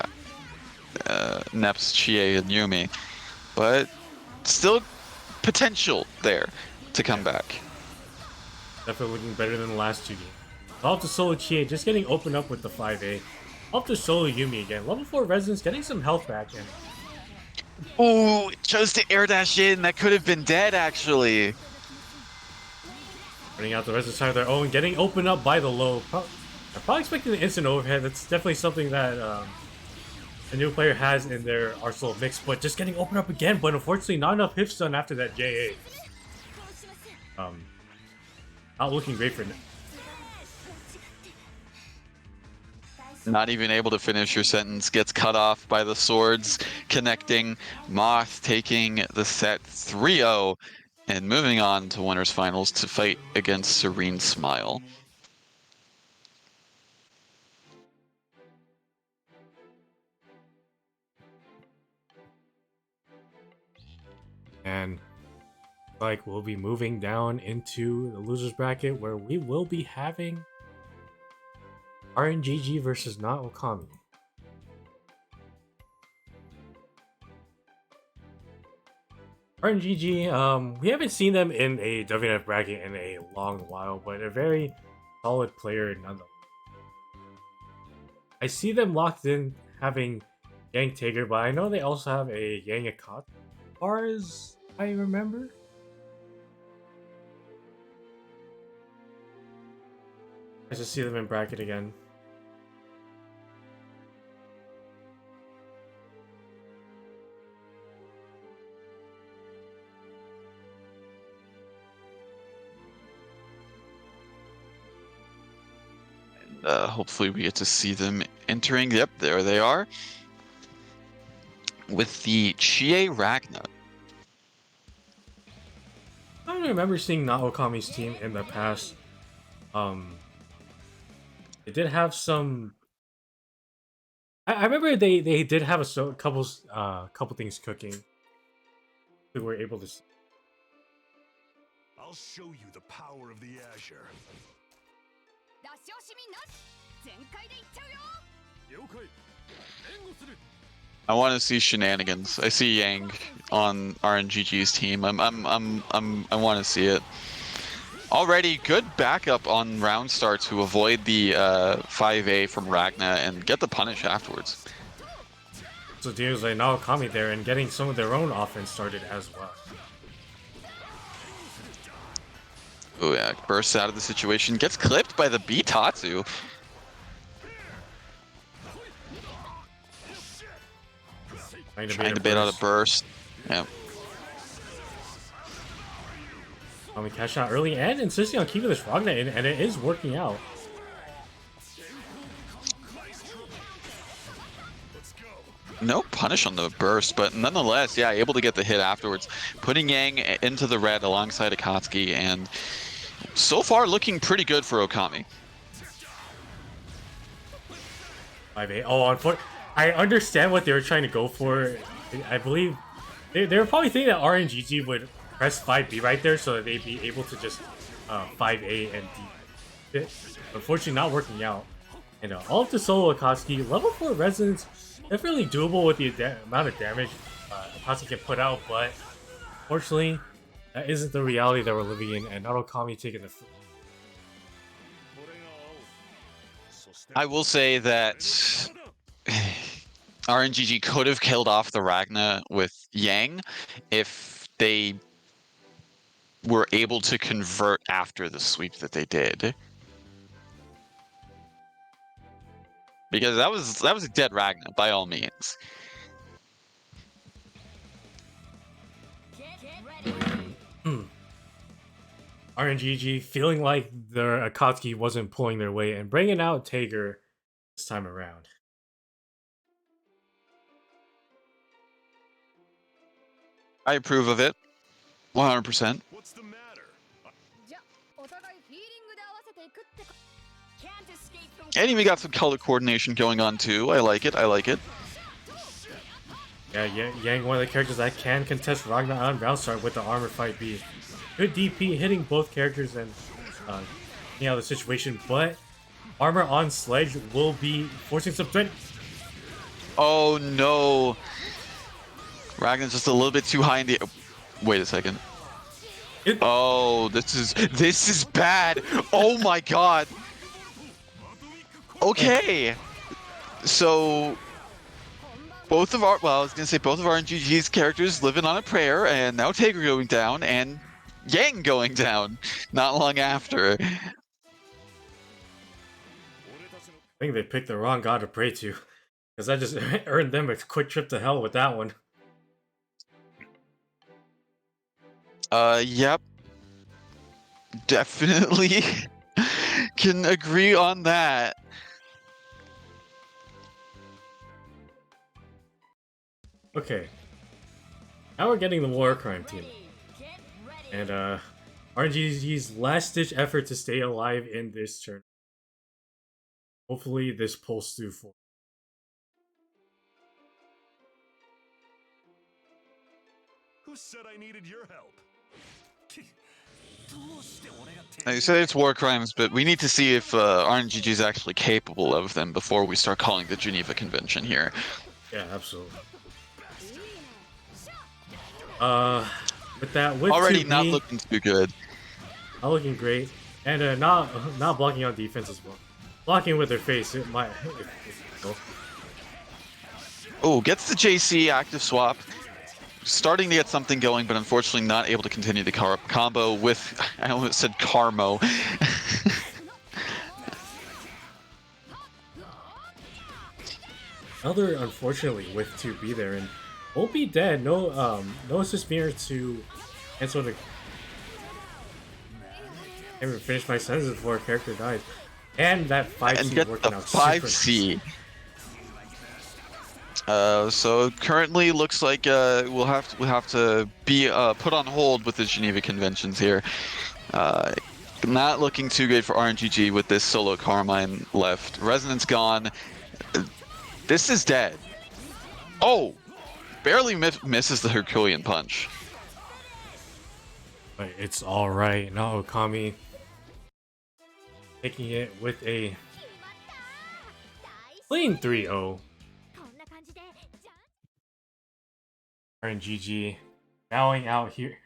Neps, Chie, and Yumi, but still potential there to come back. Definitely looking better than the last 2 games. Off to solo Chie, just getting opened up with the 5A. Off to solo Yumi again. Level 4 resonance, getting some health back in. Ooh, chose to air dash in. That could have been dead, actually. Running out the resonance side of their own, getting opened up by the low. I'm probably expecting the instant overhead. That's definitely something that a new player has in their arsenal of mix, but just getting opened up again, but unfortunately not enough hits done after that JA. Not looking great for now. Not even able to finish your sentence. Gets cut off by the swords connecting. Moth taking the set 3-0 and moving on to winners finals to fight against Serene Smile. And like we'll be moving down into the losers bracket where we will be having RNGG versus Not Okami. RNGG, we haven't seen them in a WNF bracket in a long while, but a very solid player nonetheless. I see them locked in having Yang Tager, but I know they also have a Yang Akata, as far as I remember. I just see them in bracket again. Hopefully we get to see them entering. Yep, there they are. With the Chie Ragna. I don't remember seeing Not Okami's team in the past. They did have some. I remember they did have a couple things cooking. We were able to see. I'll show you the power of the Azure. I want to see shenanigans. I see Yang on RNGG's team. I want to see it. Already good backup on round start to avoid the 5A from Ragna and get the punish afterwards. So Dio's like Not Okami there and getting some of their own offense started as well. Oh yeah, bursts out of the situation, gets clipped by the Bitatsu. Trying to bait out a burst. Yeah. Okami cash out early and insisting on keeping this Ragna in, and it is working out. No punish on the burst, but nonetheless, yeah, able to get the hit afterwards. Putting Yang into the red alongside Akatsuki, and so far looking pretty good for Okami. 5A. Oh, unfortunately, I understand what they were trying to go for. I believe they were probably thinking that RNGG would press 5B right there so that they'd be able to just 5A and D. Unfortunately, not working out. And all up to solo Akatsuki. Level 4 resonance, definitely doable with the amount of damage Akatsuki can put out, but unfortunately, that isn't the reality that we're living in, and Not Okami taking the fruit. I will say that RNGG could have killed off the Ragna with Yang if they were able to convert after the sweep that they did. because that was a dead Ragnar by all means. RNGG feeling like their Akatsuki wasn't pulling their weight and bringing out Tager this time around. I approve of it, 100%. What's the matter? And we got some color coordination going on too. I like it. I like it. Yeah, Yang, one of the characters that can contest Ragnar on round start with the armor fight B. Good DP hitting both characters and getting out of the situation, but armor on Sledge will be forcing some threat. Oh no. Ragnar's just a little bit too high in the. Wait a second. Oh, this is bad. Oh my god. Okay. So both of our I was gonna say both of our NGG's characters living on a prayer, and now Tager going down and Yang going down not long after. I think they picked the wrong god to pray to, because that just earned them a quick trip to hell with that one. Yep. Definitely can agree on that. Okay. Now we're getting the war crime team. And RNG's last-ditch effort to stay alive in this turn. Hopefully this pulls through for. Who said I needed your help? Now, you said it's war crimes, but we need to see if RNGG is actually capable of them before we start calling the Geneva Convention here. Yeah, absolutely. With that, with already 2B, not looking too good. Not looking great, and not blocking on defense as well. Blocking with their face, it might. Oh, gets the JC active swap. Starting to get something going, but unfortunately not able to continue the combo with, I almost said Carmo. Another, unfortunately, with 2B there, and won't be dead. No assist mirror to cancel the. I haven't finished my sentence before a character dies. And that 5C and get working the out 5C. So currently looks like we'll have to be put on hold with the Geneva Conventions here. Not looking too good for RNGG with this solo Carmine left. Resonance gone. This is dead. Oh, barely misses the Herculean punch. But it's all right. Now Okami taking it with a clean 3-0. RNGG bowing out here.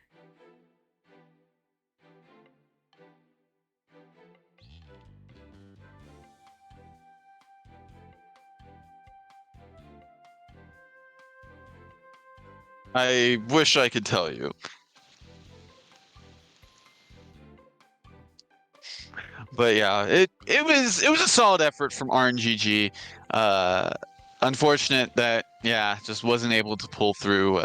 I wish I could tell you. But yeah, it was a solid effort from RNGG. Unfortunate that just wasn't able to pull through,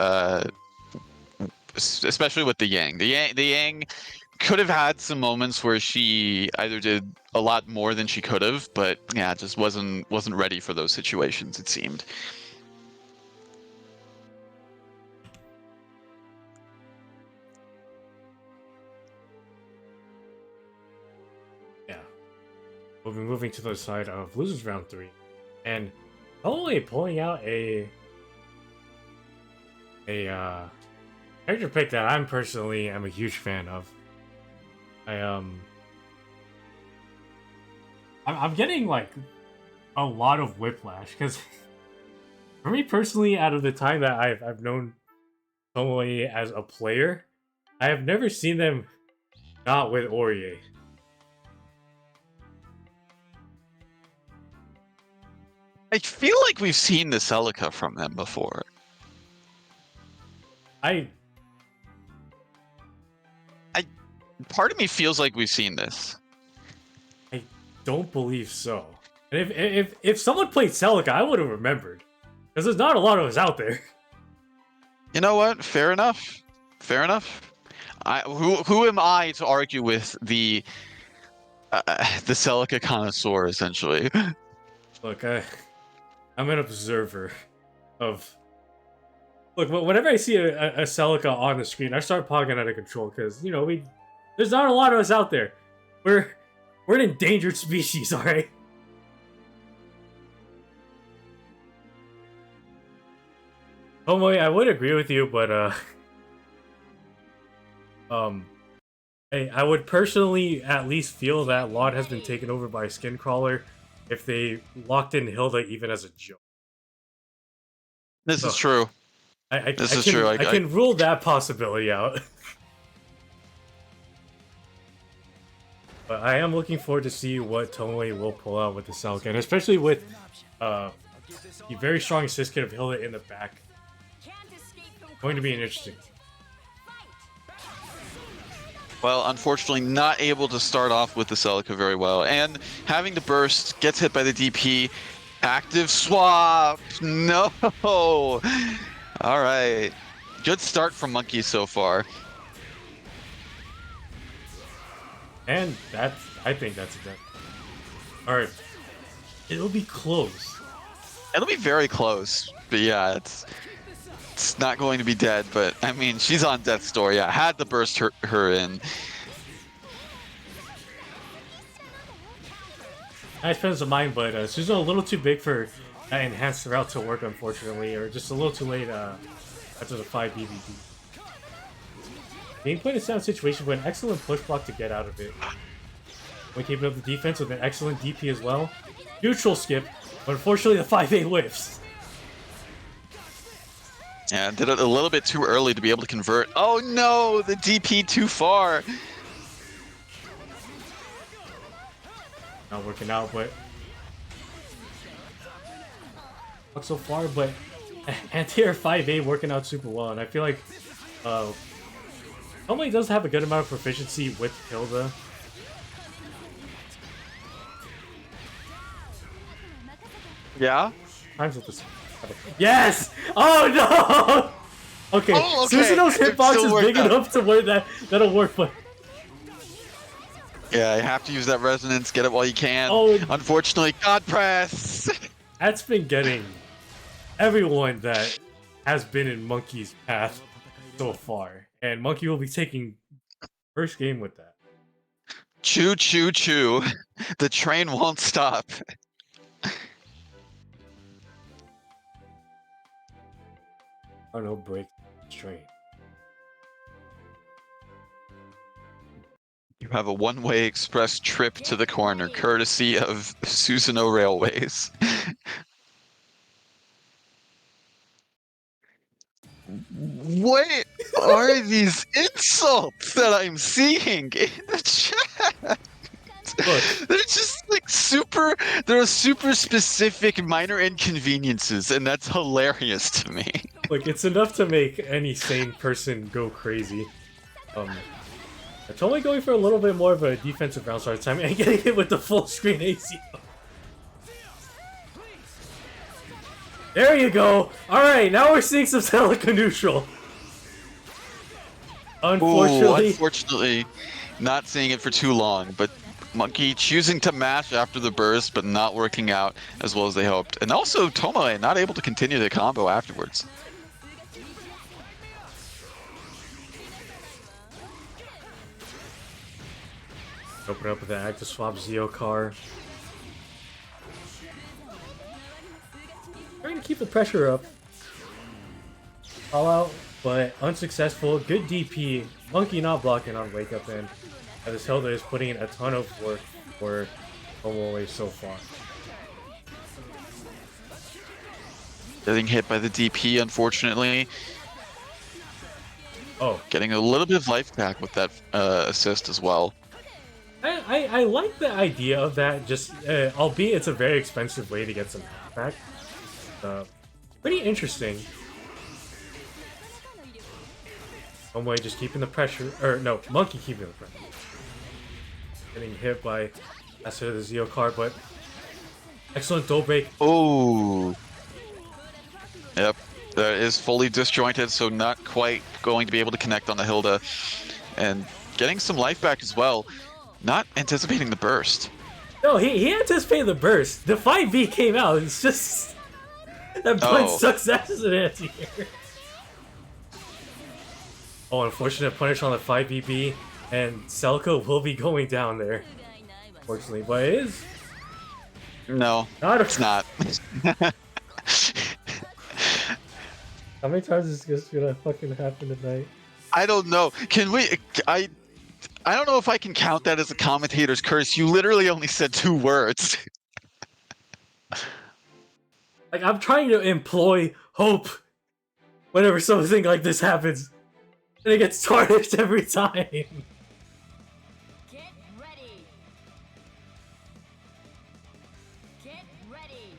especially with the Yang. The Yang could have had some moments where she either did a lot more than she could have, but yeah, just wasn't ready for those situations, it seemed. Yeah. We'll be moving to the side of losers round 3. And only pulling out a character pick that I'm personally am a huge fan of. I'm getting like a lot of whiplash because for me personally, out of the time that I've known Tomoe as a player, I have never seen them not with Aurier. I feel like we've seen the Celica from them before. Part of me feels like we've seen this. I don't believe so. And if someone played Celica, I would have remembered. Because there's not a lot of us out there. You know what? Fair enough. Fair enough. Who am I to argue with the Celica connoisseur, essentially? Look, I'm an observer of... Look, whenever I see a Celica on the screen, I start pogging out of control, because, you know, there's not a lot of us out there. We're an endangered species, alright? Homeboy, I would agree with you, but, hey, I would personally at least feel that Lot has been taken over by a skin crawler if they locked in Hilda even as a joke. This is true. This is true. I can rule that possibility out. But I am looking forward to see what Tomoe will pull out with the Celica, and especially with the very strong assist kit of Hilda in the back. Going to be an interesting. Well, unfortunately, not able to start off with the Celica very well, and having to burst, gets hit by the DP. Active swap. No. All right. Good start from Monkey so far. And I think that's a death. Alright. It'll be close. It'll be very close. But yeah, it's not going to be dead, but I mean, she's on death's door. Yeah, had to burst her in. Nice presence of mind, but she's a little too big for that enhanced route to work, unfortunately, or just a little too late after the 5 BBT. Gameplay in a sound situation, but an excellent push block to get out of it. When keeping up the defense with an excellent DP as well. Neutral skip, but unfortunately the 5A whiffs. Yeah, did it a little bit too early to be able to convert. Oh no, the DP too far. Not working out, but not so far. But anti-air 5A working out super well, and I feel like Tomoe does have a good amount of proficiency with Hilda. Yeah. Times with this. Yes! Oh no! Okay, Oh, okay. Susanoo's hitbox Still is worked big out. enough to where that'll work, but Yeah, you have to use that resonance, get it while you can. Oh. Unfortunately, God press. that's been getting everyone that has been in Monkey's path so far. And Monkey will be taking first game with that. Choo choo choo. The train won't stop. Oh no, break train. You have a one-way express trip to the corner, courtesy of Susanoo Railways. What are these insults that I'm seeing in the chat? Look. They're just like there are super specific minor inconveniences, and that's hilarious to me. Look, it's enough to make any sane person go crazy. It's only going for a little bit more of a defensive round start time and getting hit with the full screen AC. There you go! Alright, now we're seeing some Celica neutral. Unfortunately. Ooh, unfortunately, not seeing it for too long, but Monkey choosing to mash after the burst, but not working out as well as they hoped. And also Tomoe not able to continue the combo afterwards. Open up with an active swap Zeo car. Trying to keep the pressure up. All out, but unsuccessful. Good DP. Monkey not blocking on wake up in. As Hilda is putting in a ton of work for Tomoe so far. Getting hit by the DP, unfortunately. Oh. Getting a little bit of life back with that assist as well. I like the idea of that, just albeit it's a very expensive way to get some health back. Pretty interesting. Tomoe just keeping the pressure, or no, Monkey keeping the pressure. Getting hit by Master of the Zeo card, but Excellent toe break. Oh. Yep. That is fully disjointed, so not quite going to be able to connect on the Hilda. And getting some life back as well. Not anticipating the burst. No, he anticipated the burst. The 5B came out. It's just that point sucks ass as an anti-air. Oh, unfortunate punish on the 5BB, and Selka will be going down there. Unfortunately, but it is. No, Not it's not. How many times is this gonna fucking happen tonight? I don't know. Can we? I don't know if I can count that as a commentator's curse. You literally only said 2 words. Like, I'm trying to employ hope whenever something like this happens, and it gets tarnished every time. Get ready. Get ready.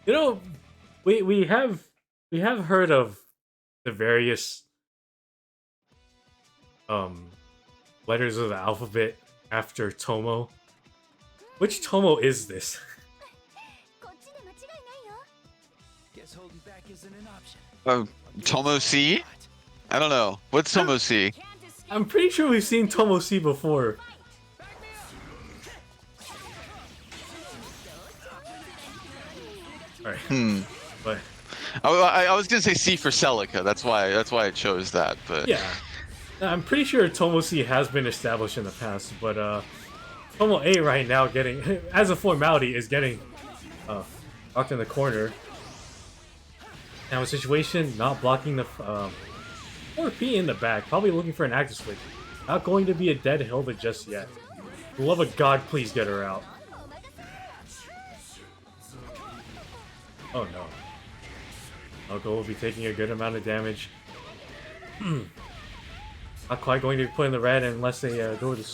You know, we have heard of the various letters of the alphabet after Tomo. Which Tomo is this? こっちで間違いないよ。 Guess holding back isn't an option. Tomo C? I don't know. What's Tomo C? I'm pretty sure we've seen Tomo C before. Alright. But I was gonna say C for Celica. That's why I chose that. But yeah, I'm pretty sure Tomo C has been established in the past. But Tomo A right now getting, as a formality, is getting locked in the corner. Now a situation not blocking the 4P in the back, probably looking for an active switch. Not going to be a dead Hilda just yet. For the love of God, please get her out. Oh no. Elko will be taking a good amount of damage. Not quite going to be put in the red unless they go to...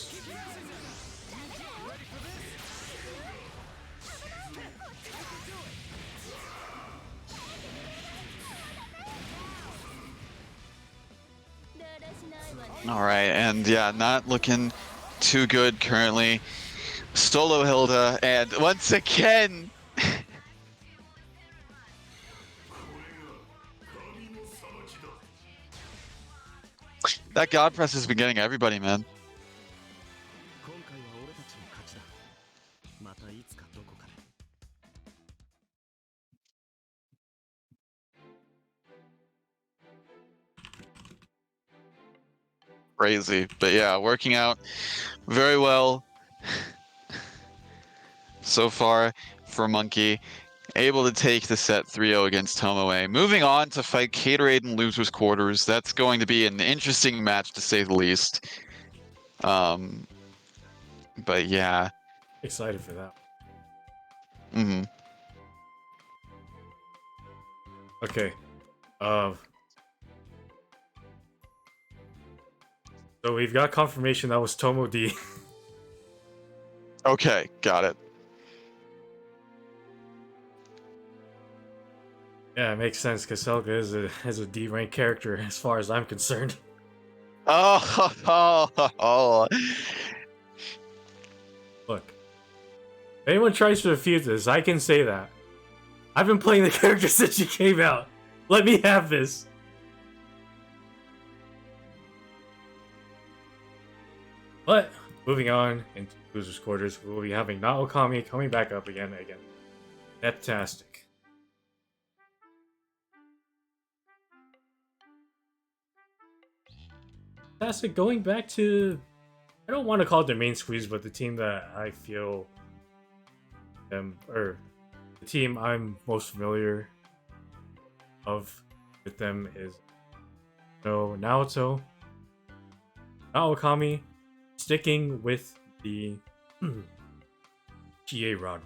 Alright, and yeah, not looking too good currently. Stolo Hilda, and once again... that God Press has been getting everybody, man. 今回は俺たちの勝ちだ。またいつかどこかで。Crazy, but yeah, working out very well so far for Monkey. Able to take the set 3-0 against Tomoe. Moving on to fight Caterade in losers quarters. That's going to be an interesting match to say the least. But yeah. Excited for that. Okay. So we've got confirmation that was Tomo D. Okay, got it. Yeah, it makes sense because Selga is a D rank character as far as I'm concerned. Oh. Look, if anyone tries to refute this, I can say that. I've been playing the character since she came out. Let me have this. But, moving on into losers quarters, we will be having Naokami coming back up again. Fantastic. Fantastic, going back to... I don't want to call it the main squeeze, but the team that I feel... or the team I'm most familiar with them is... So, Naoto, Naokami, sticking with the GA Ragna.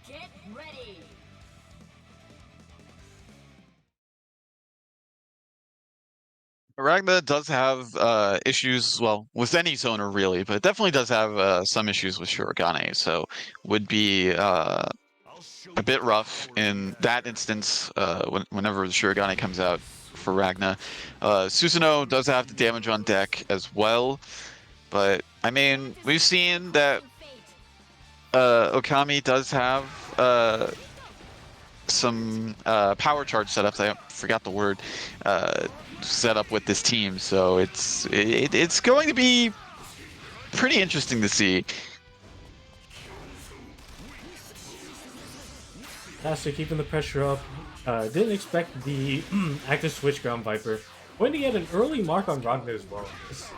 Get ready. Ragna does have issues, well, with any zoner really, but it definitely does have some issues with Shirogane, so would be a bit rough in that instance whenever the Shirogane comes out for Ragna. Susanoo does have the damage on deck as well, but I mean, we've seen that Okami does have some power charge setups. I forgot the word. Set up with this team, so it's going to be pretty interesting to see. Faster keeping the pressure up. Didn't expect the active switch ground Viper. Going to get an early mark on Ragna as well. It's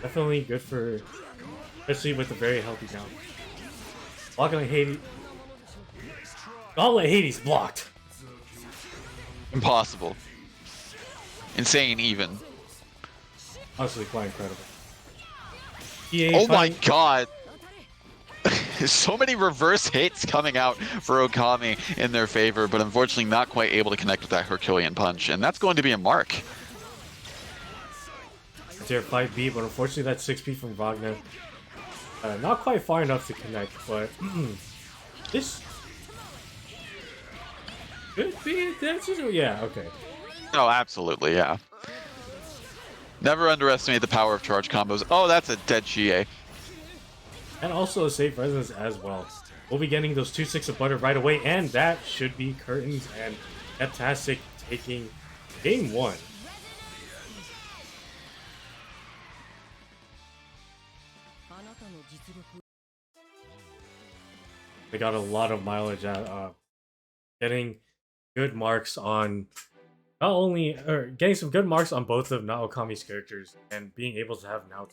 definitely good for, especially with a very healthy down. Blocking like Hades. Gauntlet Hades blocked. Impossible. Insane, even. Honestly, quite incredible. Oh my god! So many reverse hits coming out for Okami in their favor, but unfortunately not quite able to connect with that Herculean punch, and that's going to be a mark. Tier 5B, but unfortunately that's 6B from Wagner. Not quite far enough to connect, but this could be a dancer. Yeah, okay. Oh, absolutely, yeah. Never underestimate the power of charge combos. Oh, that's a dead GA. And also a safe resonance as well. We'll be getting those 2 6 of butter right away, and that should be curtains and Fantastic taking game 1. They got a lot of mileage at getting good marks on not only getting some good marks on both of Naokami's characters and being able to have Naoto.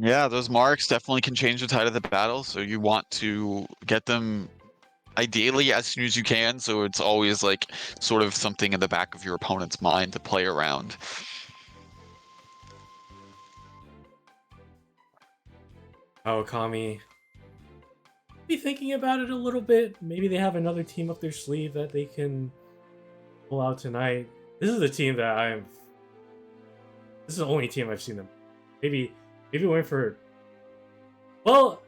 Yeah, those marks definitely can change the tide of the battle, so you want to get them ideally as soon as you can, so it's always like sort of something in the back of your opponent's mind to play around. Naokami be thinking about it a little bit. Maybe they have another team up their sleeve that they can pull out tonight. This is the team that this is the only team I've seen them. Maybe we're in for, well,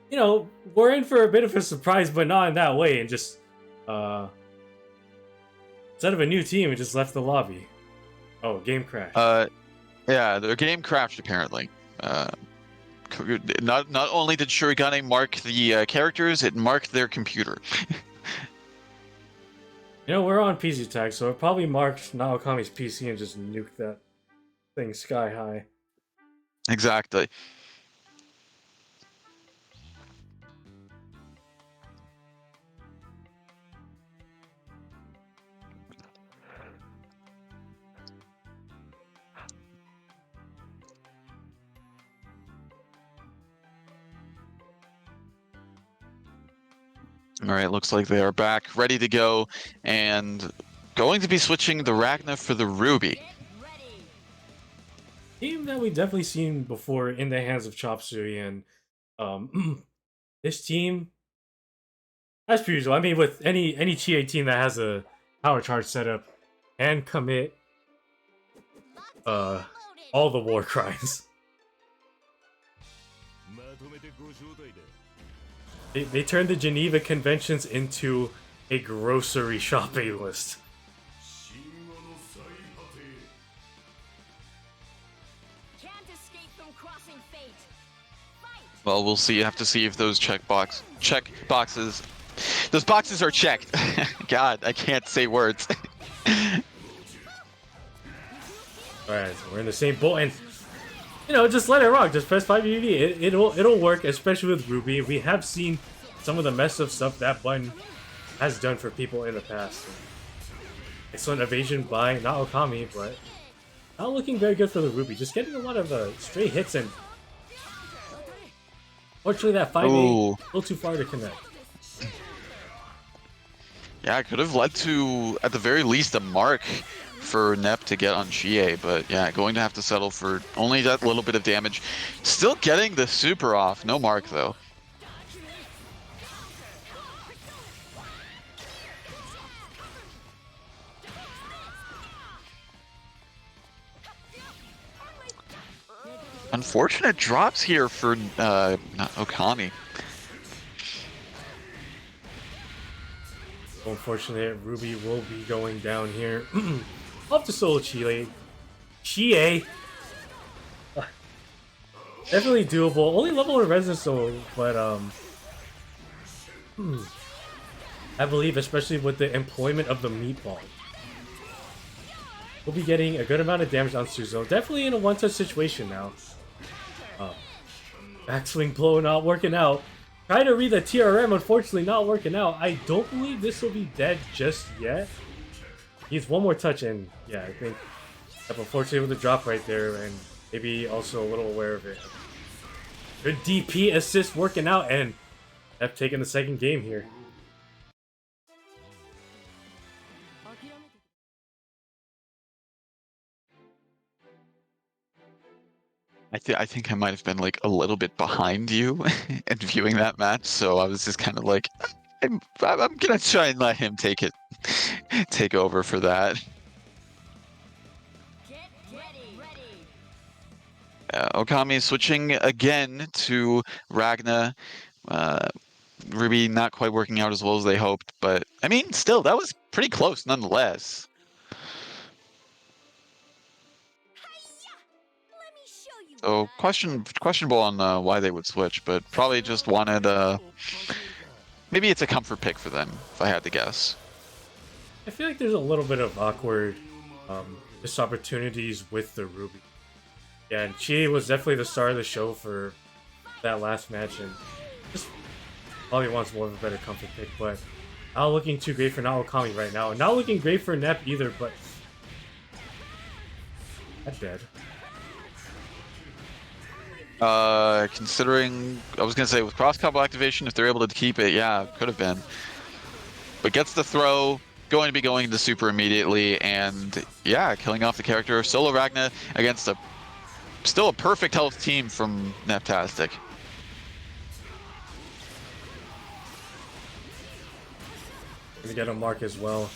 you know, we're in for a bit of a surprise, but not in that way. And just instead of a new team, it just left the lobby. Oh, game crash. Yeah, their game crashed apparently. Not only did Shurigane mark the characters, it marked their computer. You know, we're on PC tag, so it probably marked Naokami's PC and just nuked that thing sky high. Exactly. All right, looks like they are back, ready to go, and going to be switching the Ragna for the Ruby. Team that we've definitely seen before in the hands of Chop Suey, and this team, as per usual, I mean, with any TA team that has a power charge setup, and commit all the war crimes. They turned the Geneva Conventions into a grocery shopping list. Well, we'll see. You have to see if those check boxes, those boxes are checked. God, I can't say words. Alright, so we're in the same boat, and you know, just let it rock. Just press 5BB. It'll work, especially with Ruby. We have seen some of the messed up stuff that button has done for people in the past. Excellent evasion by Naokami, but not looking very good for the Ruby. Just getting a lot of stray hits, and fortunately that 5A a little too far to connect. Yeah, it could have led to, at the very least, a mark for Nep to get on GA, but yeah, going to have to settle for only that little bit of damage. Still getting the super off, no mark though. unfortunate drops here for Okami. Unfortunate, Ruby will be going down here. Up to solo Chile. Chie. Definitely doable. Only level 1 resistance though, but I believe, especially with the employment of the meatball, we'll be getting a good amount of damage on Suzo. Definitely in a one-touch situation now. Backswing blow not working out. Trying to read the TRM, unfortunately not working out. I don't believe this will be dead just yet. Needs one more touch, and yeah, I think I'm unfortunately with the drop right there, and maybe also a little aware of it. Good DP assist working out, and I've taken the second game here. I think I might have been like a little bit behind you in viewing that match, so I was just kind of like, I'm gonna try and let him take over for that. Okami switching again to Ragna. Ruby not quite working out as well as they hoped, but I mean, still, that was pretty close nonetheless. So questionable on why they would switch, but probably just wanted maybe it's a comfort pick for them, if I had to guess. I feel like there's a little bit of awkward missed opportunities with the Ruby. Yeah, and she was definitely the star of the show for that last match, and just probably wants more of a better comfort pick, but not looking too great for Okami right now. Not looking great for Nep either, but that's dead. Considering, I was gonna say with cross combo activation, if they're able to keep it, yeah, could have been. But gets the throw, going to be going into super immediately, and yeah, killing off the character. Solo Ragna against still a perfect health team from Neptastic. Gonna get a mark as well.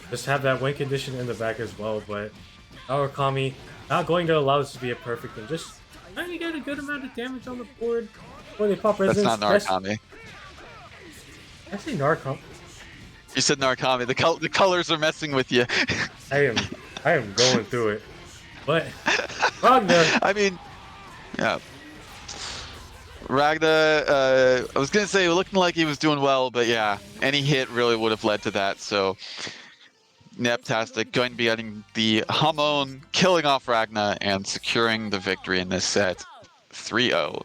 Just have that win condition in the back as well, but Okami not going to allow this to be a perfect and just trying to get a good amount of damage on the board before they pop resistance. That's not Narukami. I say Narukami. You said Narukami. The colors are messing with you. I am going through it. But Ragna. I mean, yeah. Ragna, I was gonna say looking like he was doing well, but yeah, any hit really would have led to that. So Neptastic going to be getting the Hamon, killing off Ragna and securing the victory in this set, 3-0.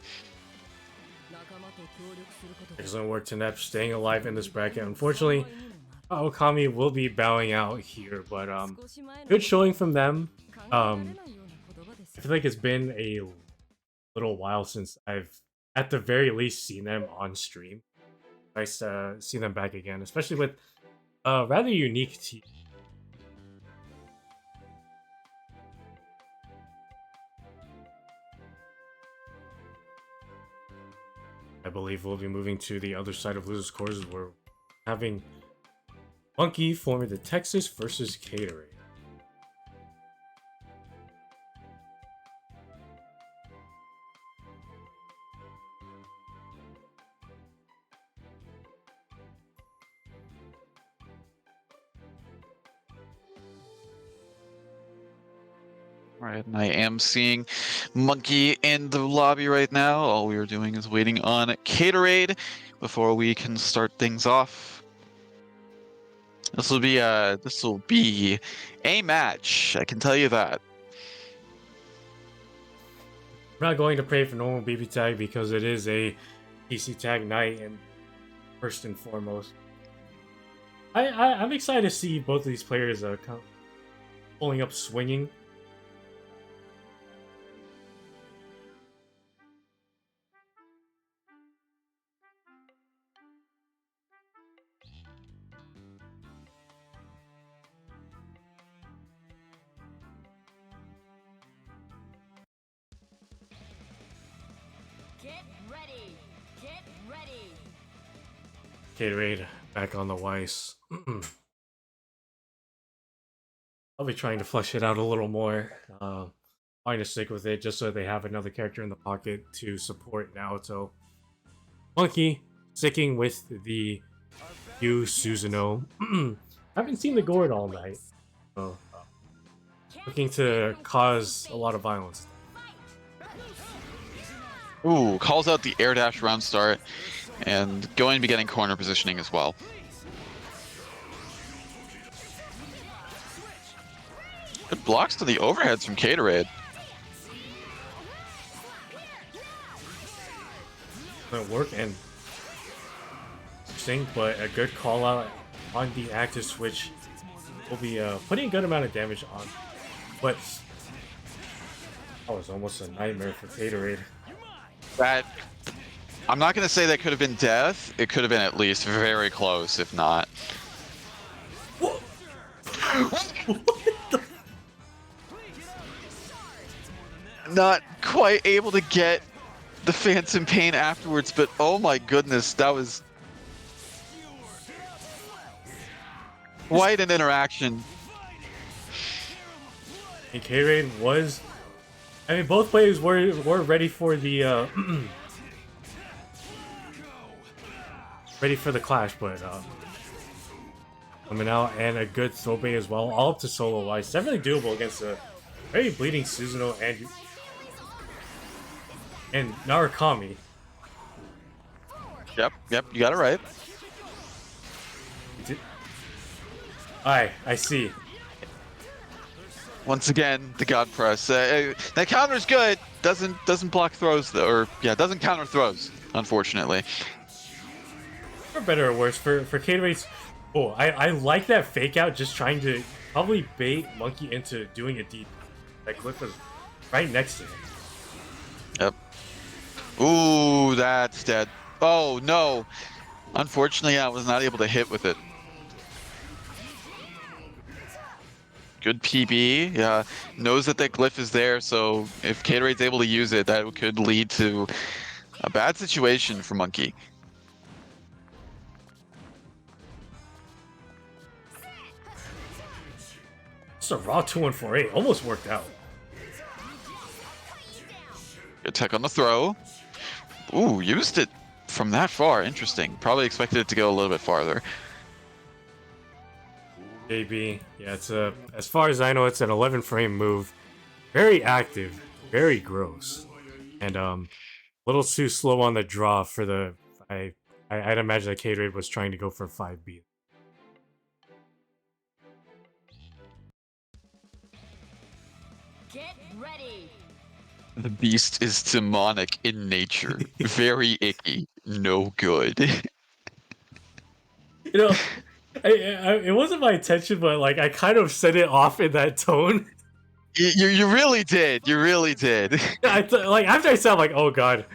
Excellent work to Nep, staying alive in this bracket. Unfortunately, Okami will be bowing out here, but good showing from them. I feel like it's been a little while since I've, at the very least, seen them on stream. Nice to see them back again, especially with a rather unique team. I believe we'll be moving to the other side of losers courses where we're having Monkey forming the Texas versus Catering. Alright, and I am seeing Monkey in the lobby right now. All we are doing is waiting on Caterade before we can start things off. This will be a match, I can tell you that. I'm not going to pray for normal BB tag because it is a PC tag night, and first and foremost, I'm excited to see both of these players pulling up swinging. Gatorade back on the Weiss. I'll be trying to flush it out a little more. trying to stick with it just so they have another character in the pocket to support Naoto. Monkey sticking with the Yu Suzuno. Haven't seen the Gourd all night. So, looking to cause a lot of violence. Ooh, calls out the air dash round start and going to be getting corner positioning as well. Good blocks to the overheads from Caterade. Gonna work and interesting, but a good call out on the active switch will be putting a good amount of damage on. But that was almost a nightmare for Caterade. That, I'm not going to say that could have been death. It could have been at least very close, if not. What? Not quite able to get the Phantom Pain afterwards, but oh my goodness, that was quite an interaction. And K-Raid was... I mean, both players were ready for the ready for the clash, but coming out and a good throw bait as well, all up to solo wise. Definitely doable against a very bleeding Suzuno and Narukami. Yep, you got it right. I see. Once again, the God Press. That counter's good. Doesn't block throws though, or yeah, doesn't counter throws. Unfortunately. For better or worse, for K-Raid's... Oh, I like that fake out, just trying to probably bait Monkey into doing a deep. That clip was right next to him. Yep. Ooh, that's dead. Oh no. Unfortunately, I was not able to hit with it. Good PB. Yeah, knows that that glyph is there, so if Catorade's able to use it, that could lead to a bad situation for Monkey. It's a raw 2-1-4-8. Almost worked out. Good tech on the throw. Ooh, used it from that far. Interesting. Probably expected it to go a little bit farther. JB, yeah, it's a, as far as I know, it's an 11 frame move. Very active, very gross, and a little too slow on the draw for the. I'd imagine that K-Raid was trying to go for 5B. Get ready. The beast is demonic in nature. Very icky. No good. You know, it wasn't my intention, but like I kind of set it off in that tone. You really did. You really did. Like after I said, I'm like, oh god,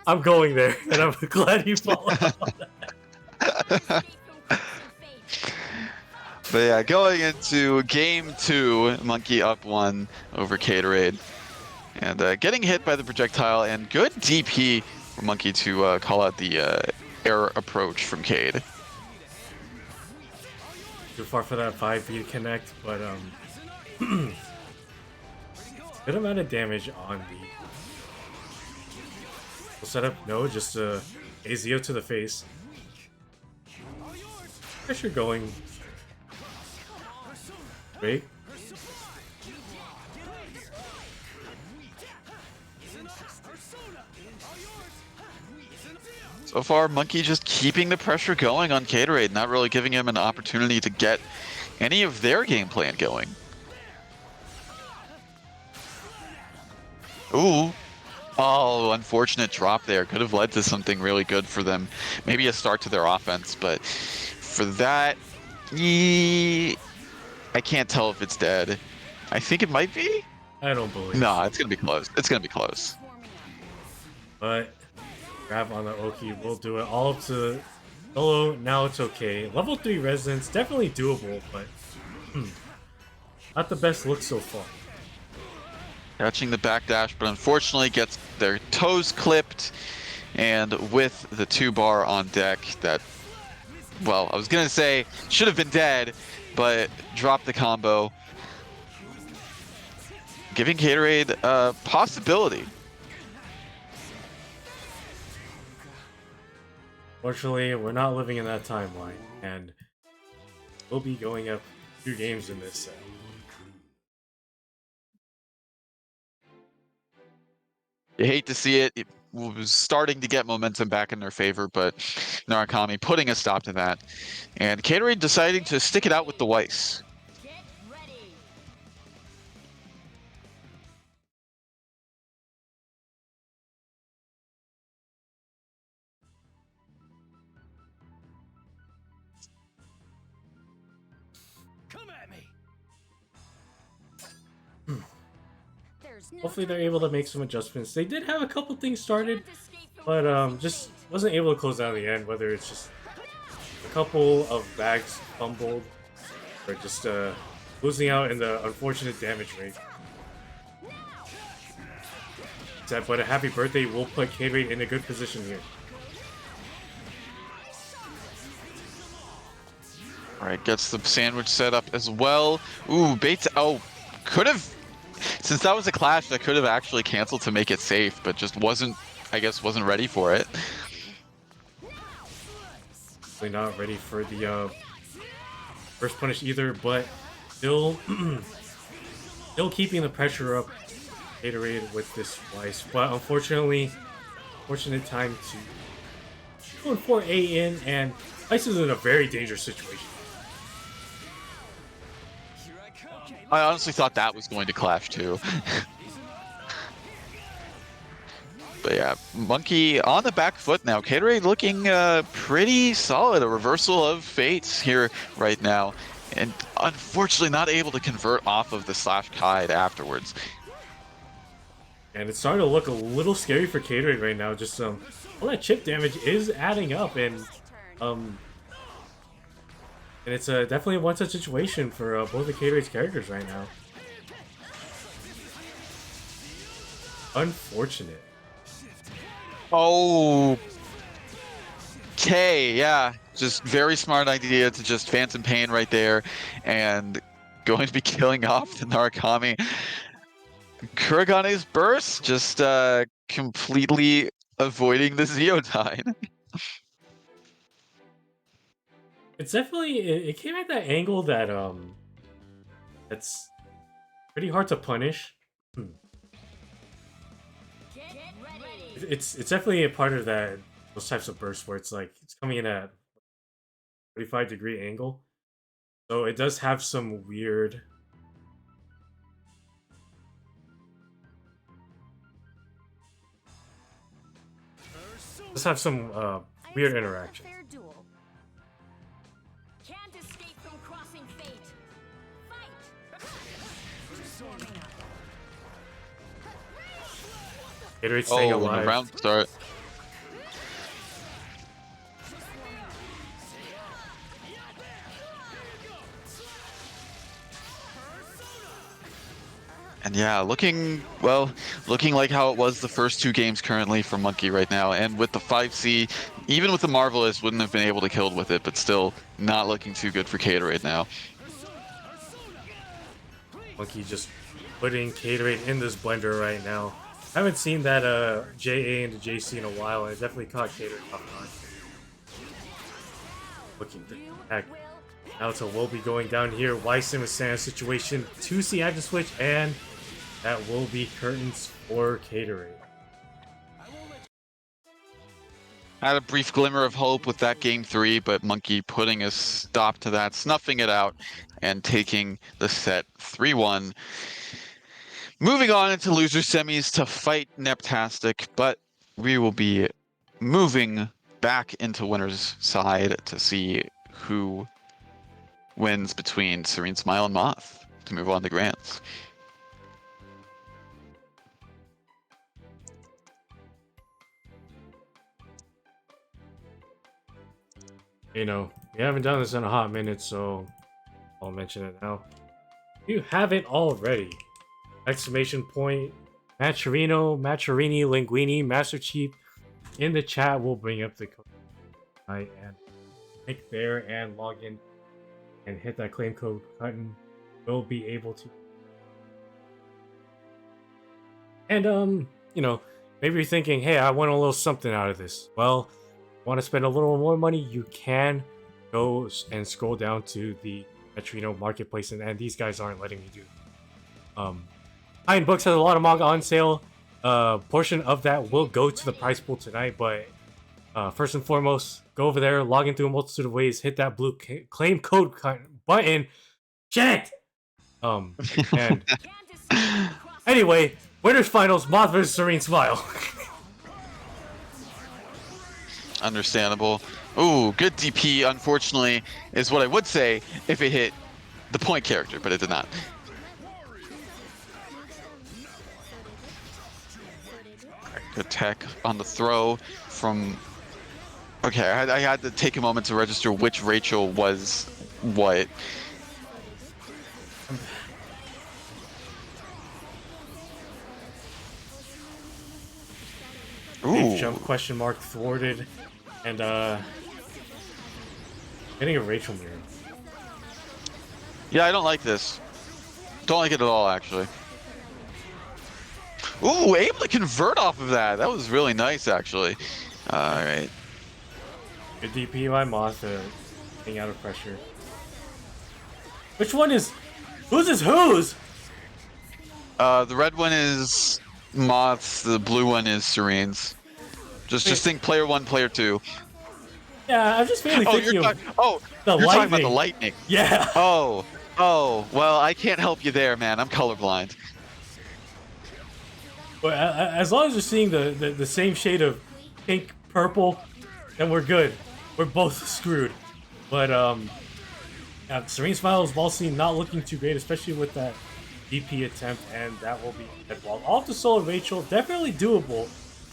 I'm going there, and I'm glad you followed up on that. But yeah, going into game 2, Monkey up 1 over Caterade. And getting hit by the projectile, and good DP for Monkey to call out the air approach from Cade. Too far for that 5B to connect, but good amount of damage on the full setup. No, just AZO to the face. Pressure going. Wait. So far, Monkey just keeping the pressure going on Caterade, not really giving him an opportunity to get any of their game plan going. Ooh. Oh, unfortunate drop there. Could have led to something really good for them. Maybe a start to their offense, but for that, I can't tell if it's dead. I think it might be. I don't believe. No, it's gonna be close. It's gonna be close. But grab on the Oki will do it. All up to solo. Now it's okay. Level 3 resonance, definitely doable, but not the best look so far. Catching the backdash, but unfortunately gets their toes clipped, and with the 2-bar on deck, that, well, I was gonna say should have been dead, but dropped the combo. giving Gatorade a possibility. Fortunately, we're not living in that timeline, and we'll be going up 2 games in this set. You hate to see it. It was starting to get momentum back in their favor, but Narukami putting a stop to that. And Gatorade deciding to stick it out with the Weiss. Get ready. Come at me. There's no Hopefully they're time able to waste. make some adjustments. They did have a couple things started, Can't escape from but crossing just fate. wasn't able to close down the end, whether it's just a couple of bags fumbled or just losing out in the unfortunate damage rate. But a happy birthday will put K-Rate in a good position here. Alright, gets the sandwich set up as well. Ooh, Bates. Oh, could have. Since that was a clash, that could have actually canceled to make it safe, but just wasn't, I guess, wasn't ready for it. They're not ready for the first punish either, but still, still keeping the pressure up. Gatorade with this Weiss, but unfortunately, fortunate time to going for A in, and Weiss is in a very dangerous situation. I honestly thought that was going to clash too. But yeah, Monkey on the back foot now. Gatorade looking pretty solid. A reversal of fates here right now. And unfortunately not able to convert off of the slash tide afterwards. And it's starting to look a little scary for Gatorade right now. Just all that chip damage is adding up, and it's definitely a one-touch situation for both of Gatorade's characters right now. Unfortunate. Oh, okay, yeah. Just very smart idea to just Phantom Pain right there, and going to be killing off the Narukami. Kuragane's burst, just completely avoiding the Zeodine. It's definitely it came at that angle that that's pretty hard to punish. Get ready. It's definitely a part of that those types of bursts where it's like it's coming in at 45-degree angle, so it does have some weird. Does have some weird interaction. Fair duel. Can't escape from crossing fate. Fight. Gatorade staying Oh, the alive. round start. And yeah, looking like how it was the first 2 games currently for Monkey right now. And with the 5C, even with the Marvelous, wouldn't have been able to kill with it, but still not looking too good for Gatorade now. Monkey just putting Gatorade in this blender right now. I haven't seen that JA into JC in a while, and it definitely caught Gatorade off guard. Looking back. Now it's a will be going down here. Weiss in a Sand situation. 2C active switch, and that will be curtains for Gatorade. Had a brief glimmer of hope with that game 3, but Monkey putting a stop to that, snuffing it out, and taking the set 3-1. Moving on into loser semis to fight Neptastic, but we will be moving back into winner's side to see who wins between Serene Smile and Moth to move on to Grants. You know, we haven't done this in a hot minute, so I'll mention it now. If you haven't already, exclamation point, Macherini, Linguini, Master Chief in the chat will bring up the code. And click there and log in and hit that claim code button. We'll be able to And you know, maybe you're thinking, hey, I want a little something out of this. Well, want to spend a little more money, you can go and scroll down to the Neutrino marketplace, and these guys aren't letting me do it. Iron Books has a lot of manga on sale. Portion of that will go to the prize pool tonight, but first and foremost, go over there, log in through a multitude of ways, hit that blue claim code button. Shit! And anyway, winners finals, Moth vs Serene Smile. Understandable. Ooh, good DP, unfortunately, is what I would say if it hit the point character, but it did not. Good tech on the throw from... Okay, I had to take a moment to register which Rachel was what. Big jump question mark thwarted, and getting a Rachel mirror. Yeah, I don't like this. Don't like it at all, actually. Ooh, able to convert off of that. That was really nice, actually. All right. Good DP by Moth, getting out of pressure. Which one is... Whose is whose? The red one is Moth's, the blue one is Serene's. Just think player 1, player 2. Yeah, I'm just mainly thinking of the you're talking about the lightning. lightning. Yeah. Oh, well, I can't help you there, man. I'm colorblind. But as long as you're seeing the same shade of pink, purple, then we're good. We're both screwed. But Serene Smile's ball scene not looking too great, especially with that DP attempt, and that will be head ball. Off the solo Rachel, definitely doable,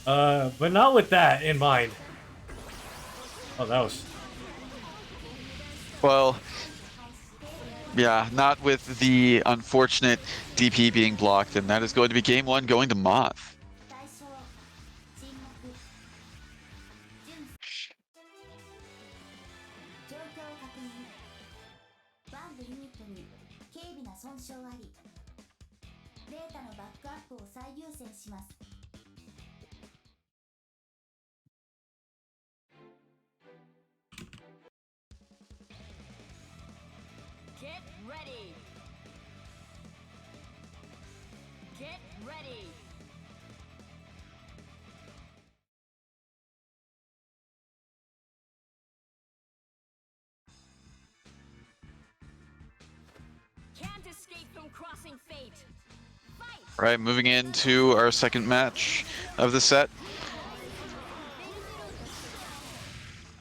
but not with that in mind. Oh, that was... Well, yeah, not with the unfortunate DP being blocked, and that is going to be game 1 going to Moth. 対象沈黙状況確認ワン部ユニットに軽微な損傷ありデータのバックアップを最優先します Get ready! Get ready! Can't escape from crossing fate! Fight! All right, moving into our second match of the set.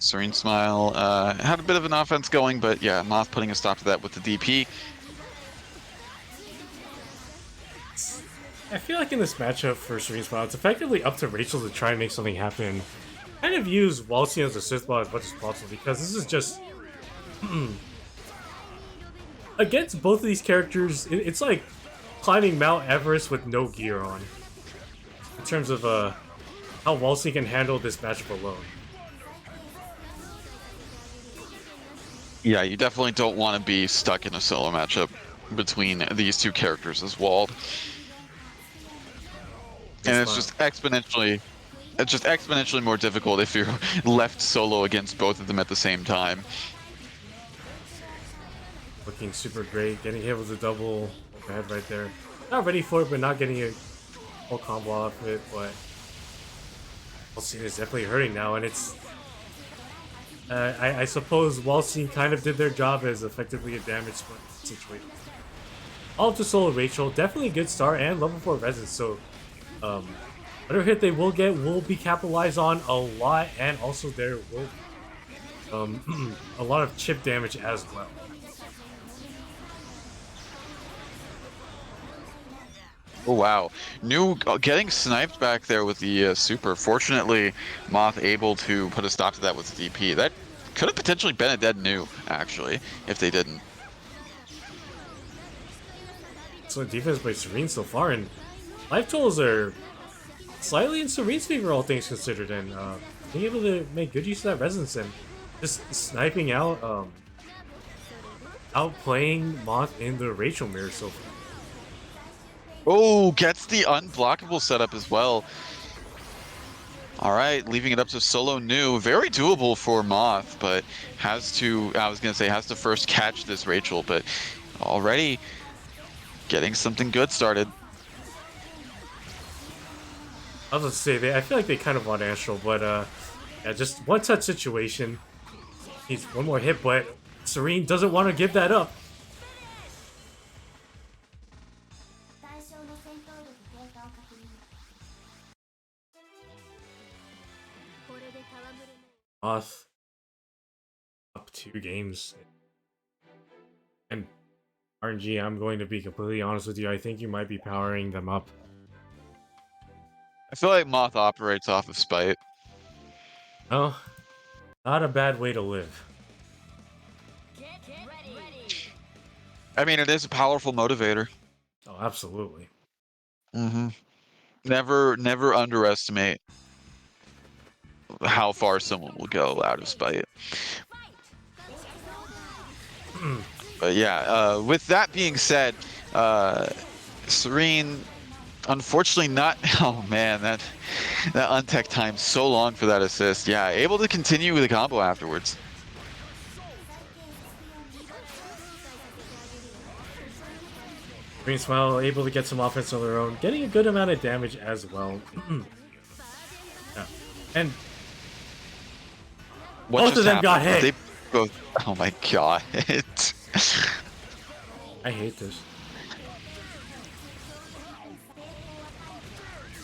Serene Smile had a bit of an offense going, but yeah, Moth putting a stop to that with the DP. I feel like in this matchup for Serene Smile, it's effectively up to Rachel to try and make something happen. Kind of use Waltzy as a Sith ball as much as possible, because this is just... against both of these characters, it's like climbing Mount Everest with no gear on. In terms of how Waltzy can handle this matchup alone. Yeah, you definitely don't want to be stuck in a solo matchup between these two characters as Walled. And it's just exponentially more difficult if you're left solo against both of them at the same time. Looking super great, getting hit with a double overhead right there. Not ready for it, but not getting a full combo off it, but Waltzy is definitely hurting now, and it's... I suppose Waltzy kind of did their job as effectively a damage situation. All up to solo Rachel, definitely a good start, and level 4 Resonance, so whatever hit they will get will be capitalized on a lot, and also there will be a lot of chip damage as well. Oh wow, getting sniped back there with the super. Fortunately, Moth able to put a stop to that with the DP. That could have potentially been a dead new, actually, if they didn't. So defense by Serene so far, and life totals are slightly in Serene's favor, all things considered, and being able to make good use of that resonance and just sniping out, outplaying Moth in the Rachel mirror so far. Oh, gets the unblockable setup as well. All right, leaving it up to Solo New. Very doable for Moth, but has to, I was going to say, has to first catch this Rachel, but already getting something good started. I was gonna say, I feel like they kind of want Astral, but yeah, just one touch situation. Needs one more hit, but Serene doesn't want to give that up. 対象の戦闘力低下を確認 Moth up 2 games. And RNG, I'm going to be completely honest with you, I think you might be powering them up. I feel like Moth operates off of spite. Oh, not a bad way to live. Get ready. I mean, it is a powerful motivator. Oh, absolutely. Mm-hmm. Never underestimate how far someone will go out of spite. But yeah, with that being said, Serene, unfortunately not. Oh man, that untech time so long for that assist. Yeah, able to continue with the combo afterwards. Green Smile able to get some offense on their own, getting a good amount of damage as well. Yeah. And What both just of them got happened? hit. They both. Oh my god. I hate this.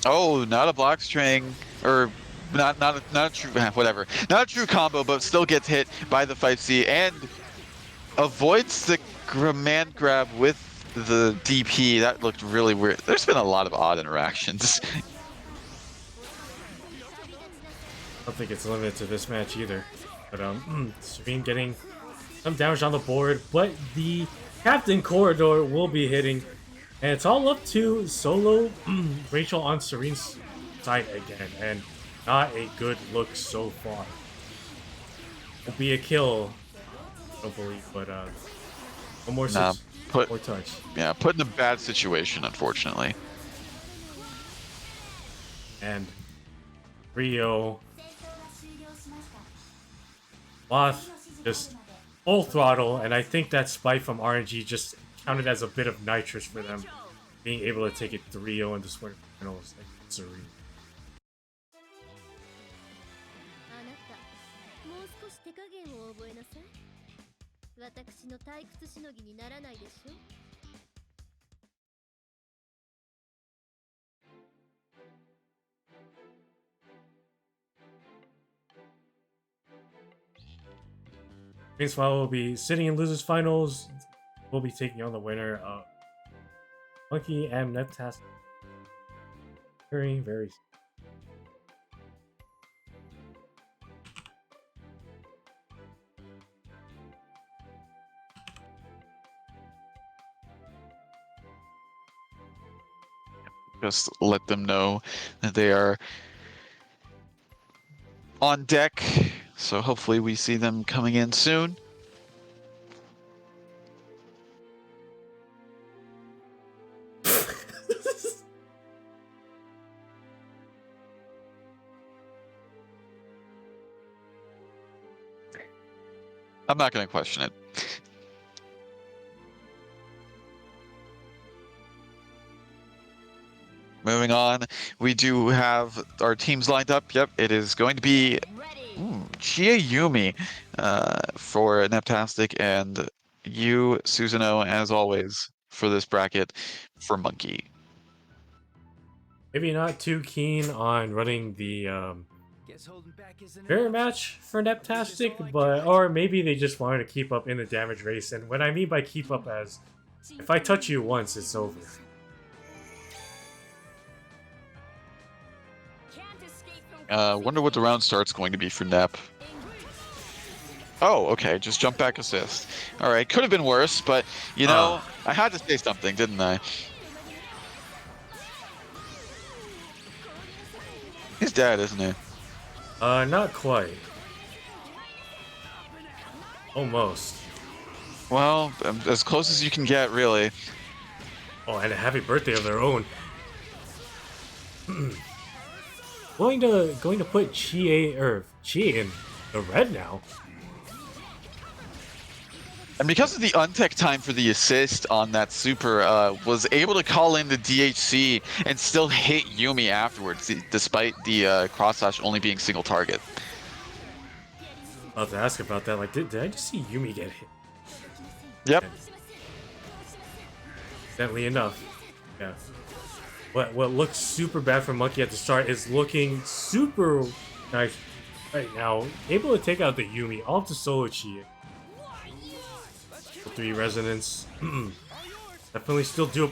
Oh, not a block string, or not a true whatever. Not a true combo, but still gets hit by the 5C and avoids the command grab with the DP. That looked really weird. There's been a lot of odd interactions. I don't think it's limited to this match either. But Serene getting some damage on the board, but the Captain Corridor will be hitting. And it's all up to Solo Rachel on Serene's side again, and not a good look so far. Will be a kill, I don't believe, but one more more touch. Yeah, put in a bad situation, unfortunately. And Rio 戦闘が終了しました Moth just full throttle, and I think that spike from RNG just counted as a bit of nitrous for them, being able to take it 3-0 into Splinter Finals against Serene. あなた、もう少し手加減を覚えなさい。私の退屈しのぎにならないでしょ。Green Smile will be sitting in losers finals. We'll be taking on the winner of Monkey and Neptastic. Very soon. Just let them know that they are on deck. So hopefully we see them coming in soon. I'm not going to question it. Moving on, we do have our teams lined up. Yep, it is going to be Chia Yumi for Neptastic, and you, Susanoo, as always, for this bracket for Monkey. Maybe not too keen on running the mirror match for Neptastic, but or maybe they just wanted to keep up in the damage race. And what I mean by keep up as, if I touch you once, it's over. Wonder what the round start's going to be for Nep. Oh, okay, just jump back assist. All right, could have been worse, but you know, I had to say something, didn't I? He's dead, isn't he? Not quite. Almost. Well, as close as you can get, really. Oh, and a happy birthday of their own. going to put Chie in the red now. And because of the untech time for the assist on that super, was able to call in the DHC and still hit Yumi afterwards, despite the cross slash only being single target. About to ask about that. Like, did I just see Yumi get hit? Yep. Definitely enough. Yeah. What looks super bad for Monkey at the start is looking super nice right now. Able to take out the Yumi off the solo Chi. 3 resonance. Definitely still do.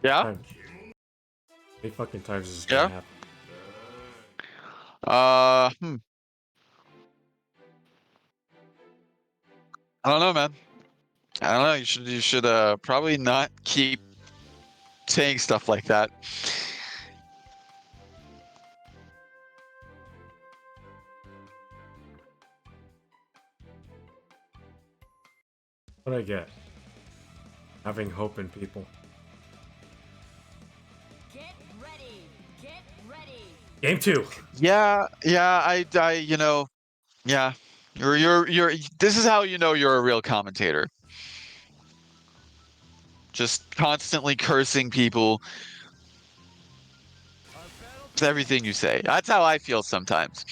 Yeah. How many fucking times is this gonna happen? I don't know, man. I don't know. You should probably not keep saying stuff like that. What I get? Having hope in people. Get ready. Get ready. Game 2. Yeah, you know, yeah. You're. This is how you know you're a real commentator. Just constantly cursing people. It's everything you say. That's how I feel sometimes.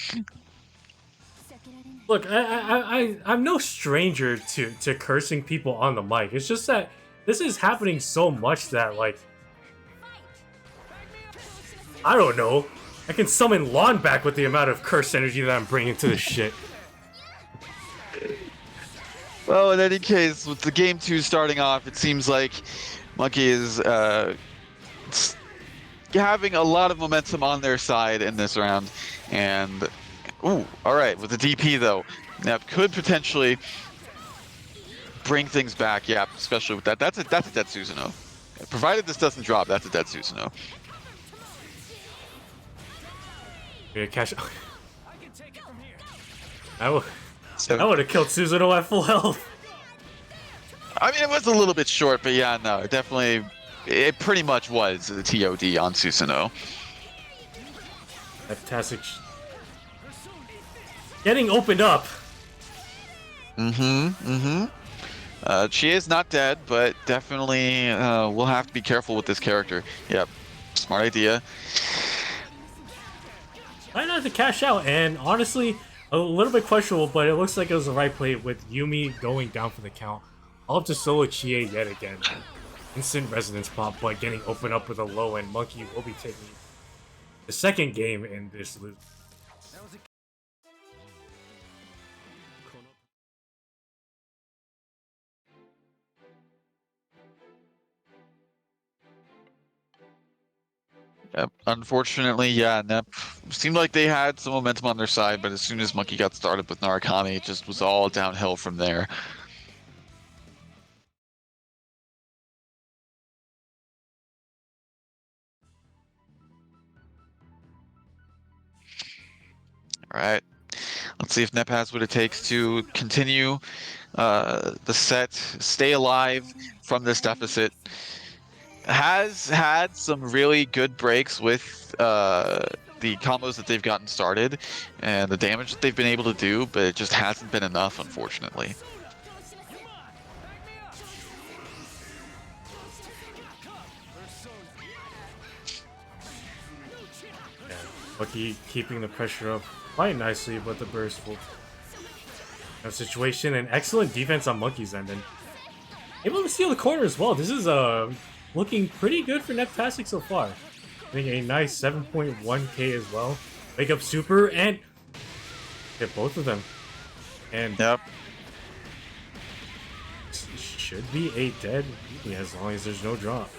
Look, I'm no stranger to cursing people on the mic. It's just that this is happening so much that, like, I don't know. I can summon Lon back with the amount of curse energy that I'm bringing to this shit. Well, in any case, with the game 2 starting off, it seems like Monkey is having a lot of momentum on their side in this round. And, ooh, all right, with the DP though, that could potentially bring things back. Yeah, especially with that. That's a dead Susanoo. Provided this doesn't drop, that's a dead Susanoo. Yeah, cash. I would have killed Susanoo at full health. I mean, it was a little bit short, but yeah, no, it pretty much was the TOD on Susanoo. Fantastic. Getting opened up. She is not dead, but definitely we'll have to be careful with this character. Yep, smart idea. I not to cash out, and honestly, a little bit questionable, but it looks like it was the right play with Yumi going down for the count. I'll have to solo Chie yet again. Instant resonance pop, but getting opened up with a low end. Monkey will be taking the second game in this loop. Yep. Unfortunately, yeah, Nep seemed like they had some momentum on their side, but as soon as Monkey got started with Narukami, it just was all downhill from there. All right, let's see if Nep has what it takes to continue the set, stay alive from this deficit. Has had some really good breaks with the combos that they've gotten started and the damage that they've been able to do, but it just hasn't been enough, unfortunately. Yeah, Monkey keeping the pressure up quite nicely, but the burst will situation and excellent defense on Monkey's end, and able to steal the corner as well. This is looking pretty good for Neptastic so far. I think a nice 7.1k as well. Wake up super and get both of them. And Yep. should be a dead Yumi as long as there's no drop.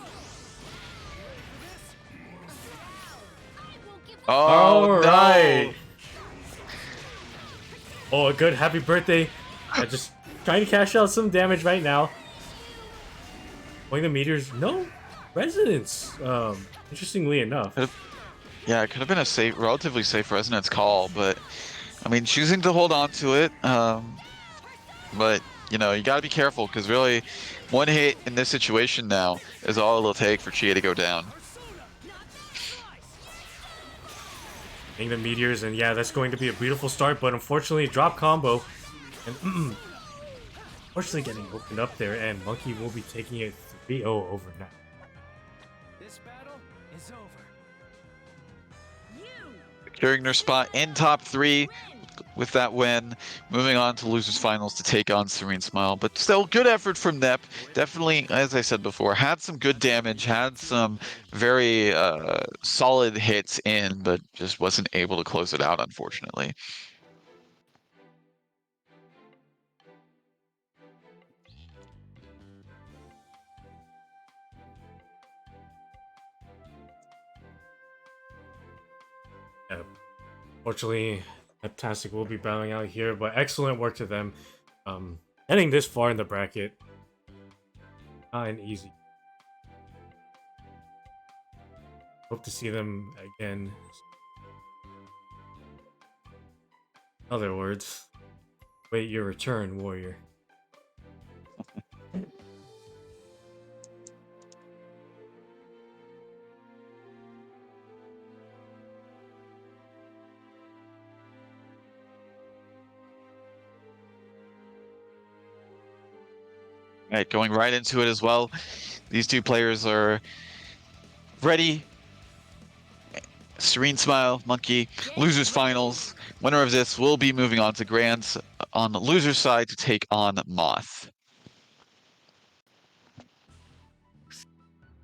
Oh, All right. no. Oh, a good happy birthday. Just trying to cash out some damage right now. Playing the meteors, no resonance. Interestingly enough. Yeah, it could have been a relatively safe resonance call, but I mean, choosing to hold on to it. But you know, you got to be careful because really, one hit in this situation now is all it'll take for Chia to go down. Hitting the meteors, and yeah, that's going to be a beautiful start, but unfortunately, drop combo. And unfortunately getting opened up there, and Monkey will be taking it 3-0 over now. This battle is over. Securing their spot in top 3 with that win, moving on to losers finals to take on Serene Smile. But still, good effort from Nep. Definitely, as I said before, had some good damage, had some very solid hits in, but just wasn't able to close it out, unfortunately. Yeah. Fortunately, Fantastic will be bowing out here, but excellent work to them. Getting this far in the bracket, not an easy. Hope to see them again. In other words, wait your return, warrior. Right, going right into it as well. These two players are ready. Serene Smile, Monkey, losers finals. Winner of this will be moving on to Grands on the loser side to take on Moth.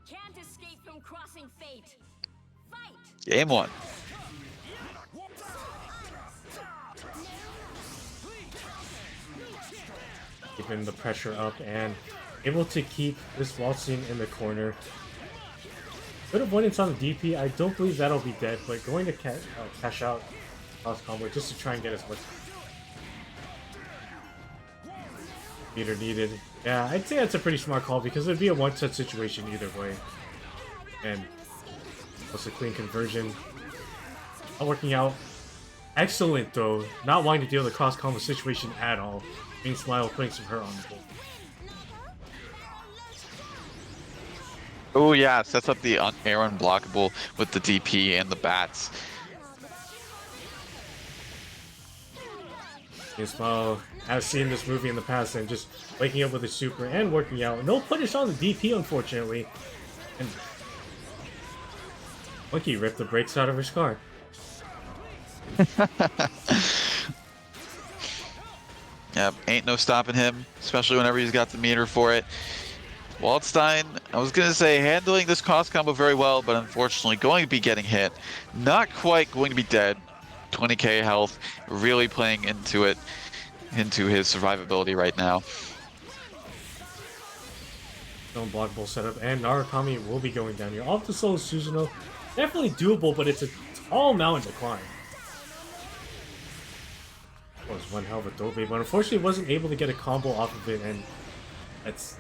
Can't escape from crossing fate. Fight! Game 1. Keeping the pressure up and able to keep this waltzing in the corner. Bit of avoidance on the DP. I don't believe that'll be dead, but going to cash out cross combo just to try and get as much meter needed. Yeah, I'd say that's a pretty smart call because it'd be a one-touch situation either way. And what's a clean conversion? Not working out. Excellent though. Not wanting to deal with the cross combo situation at all. Green Smile putting some hurt on the board. Oh yeah, sets up the air unblockable with the DP and the bats. Green Smile has seen this movie in the past and just waking up with a super and working out. No punish on the DP, unfortunately. And Monkey ripped the brakes out of his car. Yep, ain't no stopping him, especially whenever he's got the meter for it. Waldstein, I was going to say, handling this cross combo very well, but unfortunately going to be getting hit. Not quite going to be dead. 20k health, really playing into it, into his survivability right now. No blockable setup, and Narukami will be going down here. Off the solo Suzuno, definitely doable, but it's a tall mountain to climb. That was one hell of a Dobe, but unfortunately wasn't able to get a combo off of it, and that's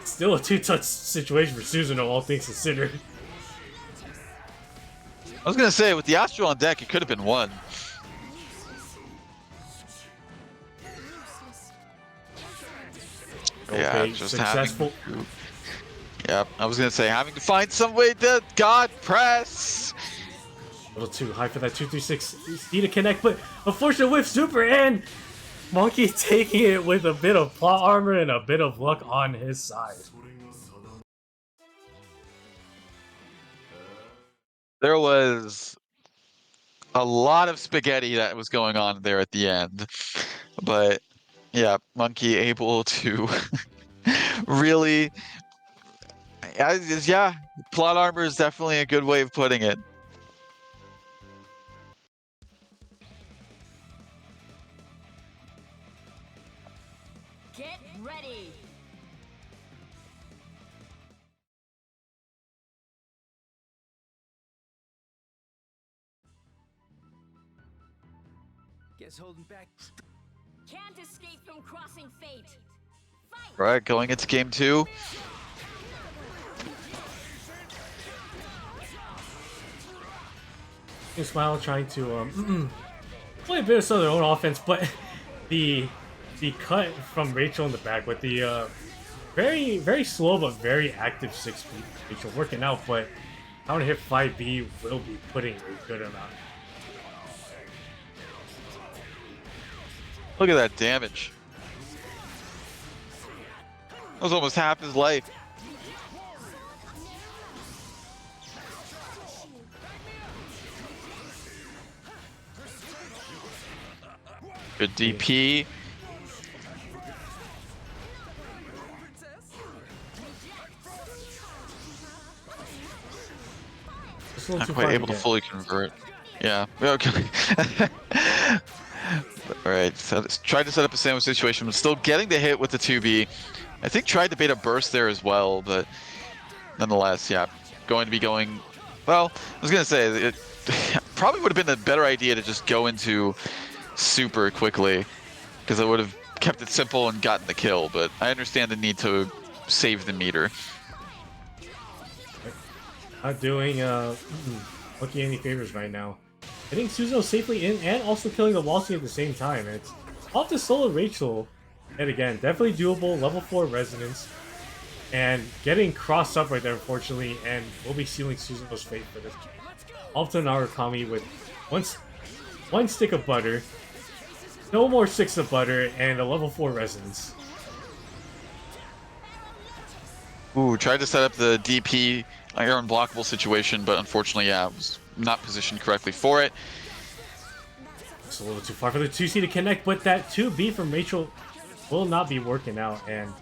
still a two-touch situation for Suzuno, all things considered. I was going to say, with the Astro on deck, it could have been one. Yeah, just successful. Yep, I was going to say, having to find some way to God press. A little too high for that 236 D to connect, but unfortunately with super and Monkey taking it with a bit of plot armor and a bit of luck on his side. There was a lot of spaghetti that was going on there at the end, but yeah, Monkey able to really, yeah, plot armor is definitely a good way of putting it. Get ready! Guess holding back. Can't escape from crossing fate. Fight! Right, going into game 2. Smile trying to play a bit of their own offense, but the the cut from Rachel in the back with the very, very slow but very active 6B Rachel working out, but counter hit 5B will be putting a good amount. Look at that damage. That was almost half his life. Good DP. Not quite able to fully convert. Yeah. Okay. Alright, so tried to set up a sandwich situation, but still getting the hit with the 2B. I think tried to bait a burst there as well, but nonetheless, yeah, going to be going... Well, I was going to say, it probably would have been a better idea to just go into super quickly, because it would have kept it simple and gotten the kill, but I understand the need to save the meter. Not doing Lucky any favors right now. Hitting Suzuno safely in and also killing the Walsy at the same time. It's off to solo Rachel. And again, definitely doable, level 4 resonance. And getting crossed up right there, unfortunately, and we'll be sealing Suzuno's fate for this. Off to Narukami with one stick of butter, no more sticks of butter, and a level 4 resonance. Ooh, tried to set up the DP air unblockable situation, but unfortunately, yeah, it was not positioned correctly for it. It's a little too far for the 2C to connect, but that 2B from Rachel will not be working out, and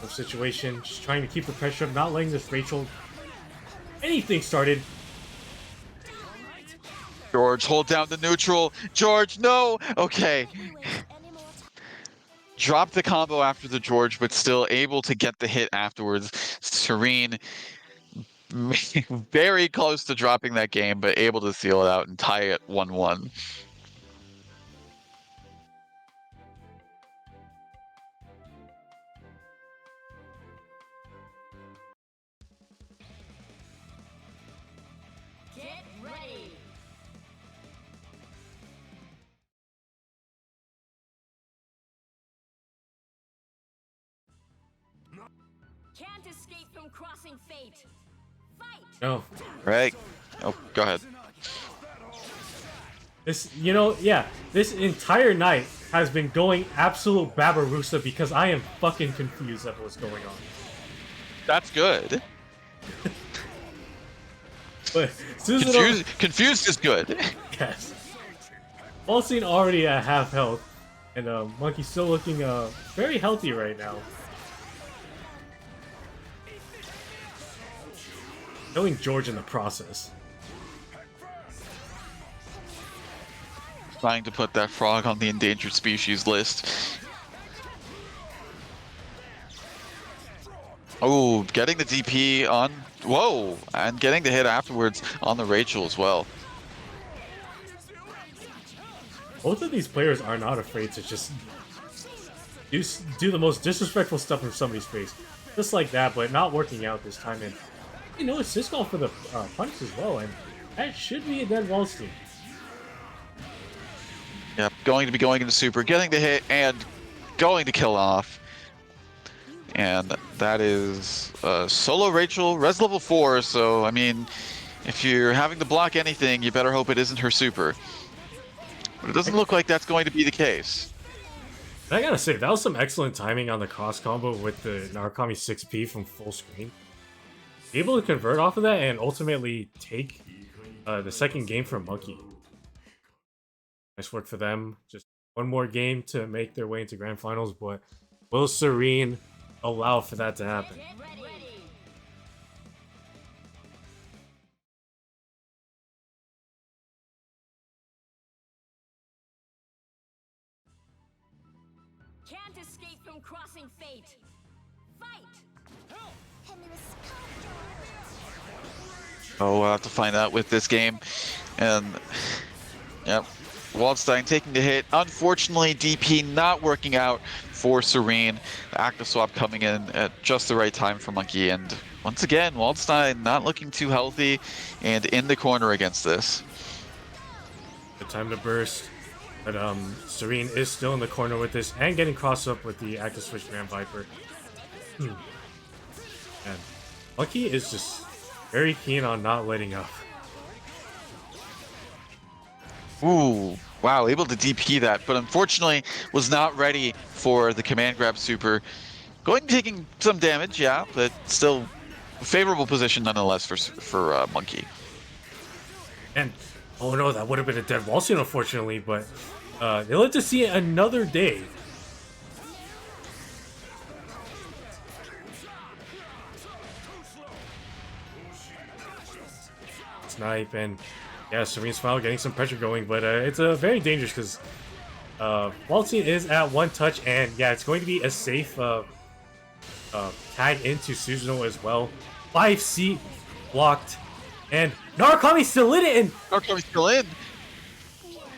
the situation, just trying to keep the pressure up, not letting this Rachel anything started. George, hold down the neutral. George, no! Okay. Dropped the combo after the George, but still able to get the hit afterwards. Serene, very close to dropping that game, but able to seal it out and tie it 1-1. Get ready. Can't escape from crossing fate. Fight. No. Right? Oh, go ahead. This, you know, yeah, this entire night has been going absolute Barbarossa because I am fucking confused at what's going on. That's good. But Suzuno... Confused is good. Yes. Walsing already at half health, and Monkey still looking very healthy right now. Killing George in the process. Trying to put that frog on the endangered species list. Oh, getting the DP on... Whoa! And getting the hit afterwards on the Rachel as well. Both of these players are not afraid to just do the most disrespectful stuff in somebody's face. Just like that, but not working out this time. And you know, it's Syscall for the punch as well, and that should be a dead Wallstein. Yep, going to be going into super, getting the hit, and going to kill off. And that is solo Rachel, res level 4, so I mean, if you're having to block anything, you better hope it isn't her super. But it doesn't look like that's going to be the case. I gotta say, that was some excellent timing on the cross combo with the Narukami 6P from full screen. Able to convert off of that and ultimately take the second game from Monkey. Nice work for them. Just one more game to make their way into Grand Finals, but will Serene allow for that to happen? Get ready. Can't escape from crossing fate. Fight. Oh, we'll have to find out with this game. And, yep, Waldstein taking the hit. Unfortunately, DP not working out for Serene. The active swap coming in at just the right time for Monkey. And once again, Waldstein not looking too healthy and in the corner against this. Good time to burst. But Serene is still in the corner with this and getting crossed up with the active switch Grand Viper. And Monkey is just very keen on not letting up. Ooh, wow, able to DP that, but unfortunately was not ready for the command grab super. Taking some damage, yeah, but still a favorable position nonetheless for Monkey. And oh no, that would have been a dead wall scene, unfortunately, but they let to see another day. Snipe and yeah, Serene Smile getting some pressure going, but it's very dangerous because wall scene is at one touch, and yeah, it's going to be a safe tag into Susanoo as well. 5C blocked, and Narukami's still in it, and Narukami's still in.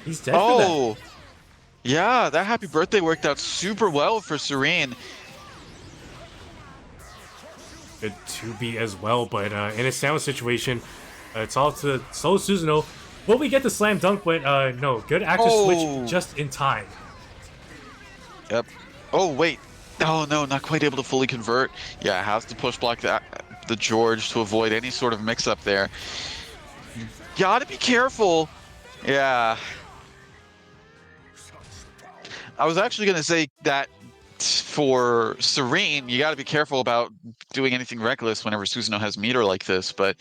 He's dead for that. Oh, yeah, that happy birthday worked out super well for Serene. Good 2B as well, but in a sound situation, it's all to solo Susanoo. Will we get the slam dunk? But no, good active switch just in time. Yep. Oh, wait. Oh, no, not quite able to fully convert. Yeah, has to push block the George to avoid any sort of mix-up there. Gotta be careful. Yeah. I was actually going to say that for Serene, you got to be careful about doing anything reckless whenever Susanoo has meter like this, but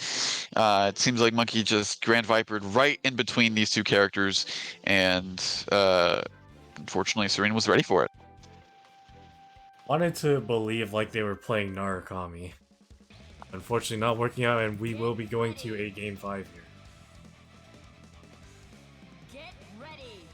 it seems like Monkey just Grand Vipered right in between these two characters, and unfortunately Serene was ready for it. Wanted to believe like they were playing Narukami. Unfortunately not working out, and we will be going to a game 5 here. Get ready.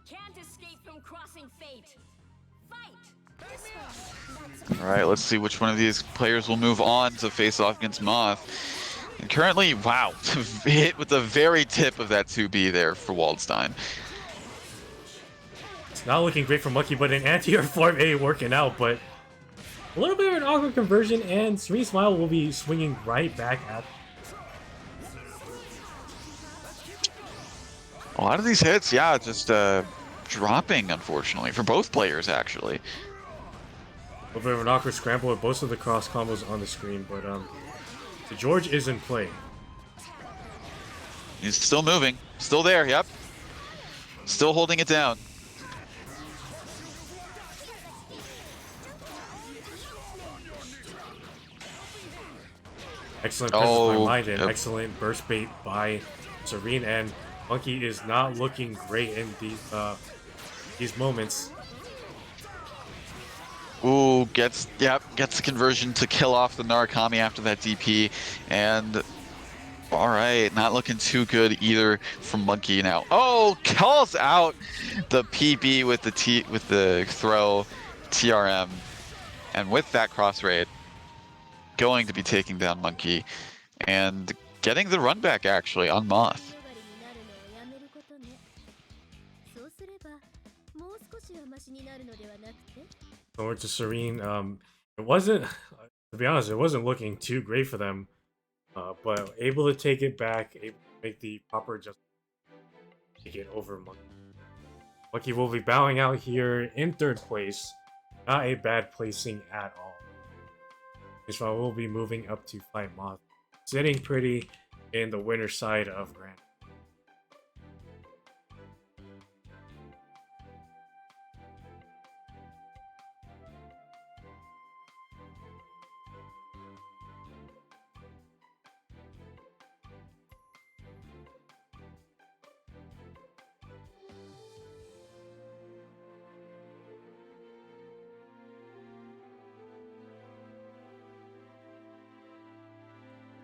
Can't escape from crossing fate. Fight. All right, let's see which one of these players will move on to face off against Moth. And currently, wow, hit with the very tip of that 2B there for Waldstein. It's not looking great for Monkey, but an anti-air form A working out, but a little bit of an awkward conversion, and Serene Smile will be swinging right back at. A lot of these hits, yeah, just dropping, unfortunately, for both players, actually. A little bit of an awkward scramble with both of the cross combos on the screen, but the George is in play. He's still moving, still there, yep. Still holding it down. Excellent presence by Mind and yep. excellent burst bait by Serene, and Monkey is not looking great in these moments. Ooh, gets the conversion to kill off the Narukami after that DP, and all right, not looking too good either from Monkey now. Oh, calls out the PB with the throw TRM, and with that cross raid, going to be taking down Monkey and getting the run back actually on Moth. Over to Serene, it wasn't, to be honest, it wasn't looking too great for them, but able to take it back, able to make the proper adjustment, take it over Monkey. Monkey will be bowing out here in 3rd place, not a bad placing at all. This one will be moving up to fight Moth, sitting pretty in the winner side of Grand.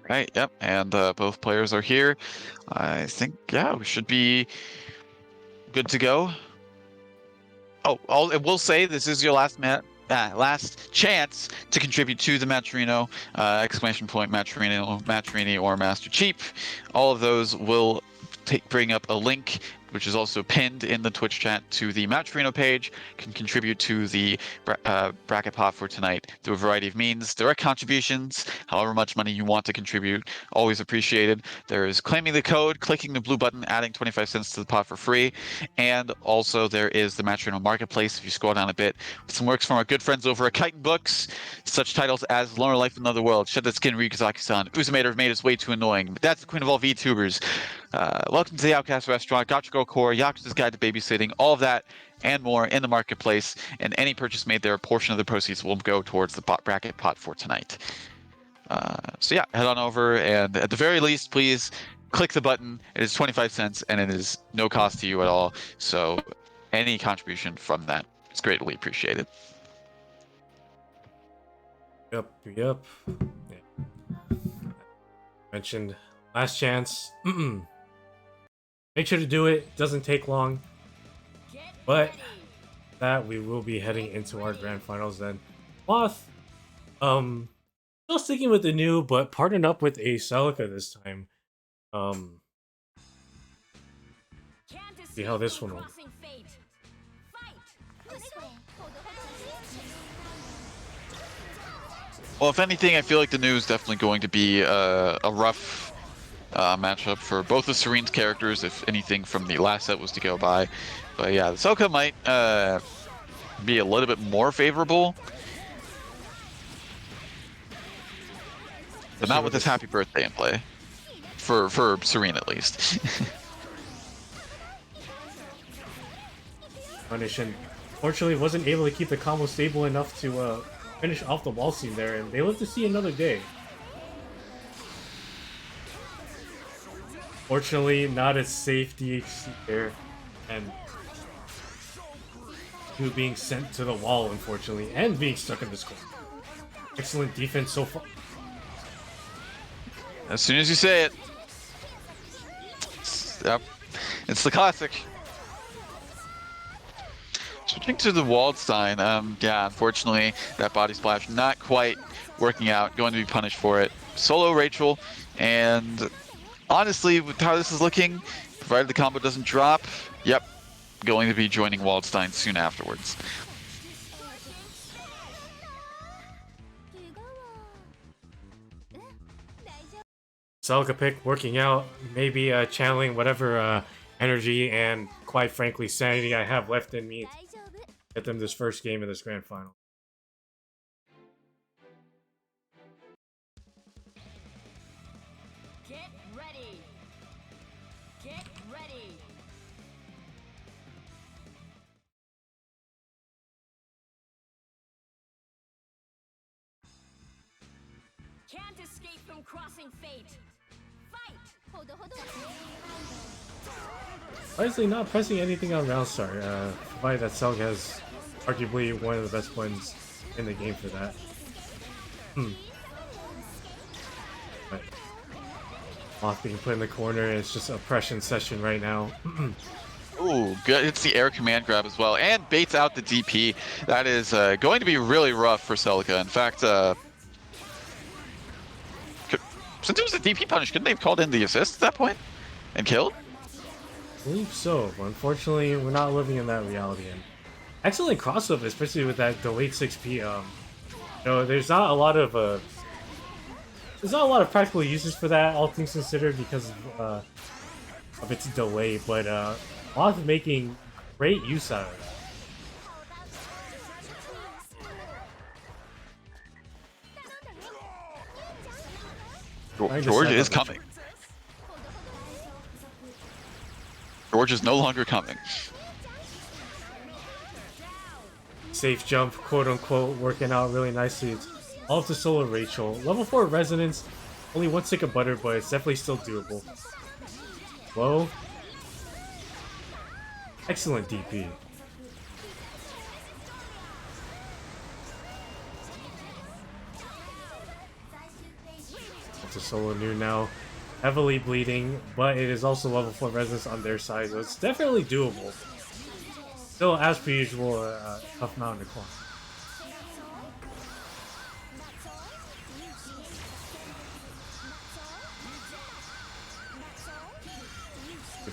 Right, yep, and both players are here. I think, yeah, we should be good to go. Oh, I will say this is your last chance to contribute to the Matcherino, exclamation point Matcherini or Master Cheap. All of those will bring up a link, which is also pinned in the Twitch chat, to the Match Arena page. Can contribute to the bracket pot for tonight through a variety of means. Direct contributions, however much money you want to contribute, always appreciated. There is claiming the code, clicking the blue button, adding 25 cents to the pot for free, and also there is the Match Arena Marketplace. If you scroll down a bit, some works from our good friends over at Chitin Books, such titles as Lunar Life in Another World, Shed That Skin, Rikazaki-san, Uzumator made us way too annoying, but that's the queen of all VTubers. Welcome to the Outcast Restaurant, Gotcha Girl Core, Yakuza's Guide to Babysitting, all of that and more in the marketplace, and any purchase made there, a portion of the proceeds will go towards the bracket pot for tonight. So yeah, head on over, and at the very least, please click the button. It is 25 cents, and it is no cost to you at all, so any contribution from that is greatly appreciated. Yep. Yeah. Mentioned last chance. Make sure to do it. Doesn't take long. But that we will be heading into our grand finals then. Moth, still sticking with the new, but partnered up with a Celica this time. See how this one will. Well, if anything, I feel like the new is definitely going to be a rough matchup for both of Serene's characters, if anything from the last set was to go by. But yeah, the Celica might be a little bit more favorable. But not with his happy birthday in play. For Serene, at least. Punish, and fortunately wasn't able to keep the combo stable enough to finish off the wall scene there, and they live to see another day. Fortunately, not a safe DHC there, and who being sent to the wall, unfortunately, and being stuck in this corner. Excellent defense so far. As soon as you say it. Yep. It's the classic. Switching to the Waldstein, yeah, unfortunately, that body splash not quite working out, going to be punished for it. Solo Rachel, and honestly, with how this is looking, provided the combo doesn't drop, yep, going to be joining Waldstein soon afterwards. Celica pick working out, maybe channeling whatever energy and, quite frankly, sanity I have left in me to get them this first game of this grand final. Get ready. Get ready. Can't escape from crossing fate. Fight. Wisely not pressing anything on round start, provided that Celica has arguably one of the best ones in the game for that. But Moth being put in the corner, it's just oppression session right now. Ooh, good. It's the air command grab as well, and baits out the DP. That is going to be really rough for Celica. In fact, since it was a DP punish, couldn't they have called in the assist at that point and killed? I believe so, but unfortunately, we're not living in that reality. And excellent crossover, especially with that delayed 6P. You know, there's not a lot of practical uses for that, all things considered, because of its delay. But Moth making great use out of that. George is coming. George is no longer coming. Safe jump, quote unquote, working out really nicely. It's all up to solo Rachel. Level 4 resonance, only one stick of butter, but it's definitely still doable. Whoa. Excellent DP. Up to solo new now. Heavily bleeding, but it is also level 4 resonance on their side, so it's definitely doable. Still, as per usual, a tough mountain to climb.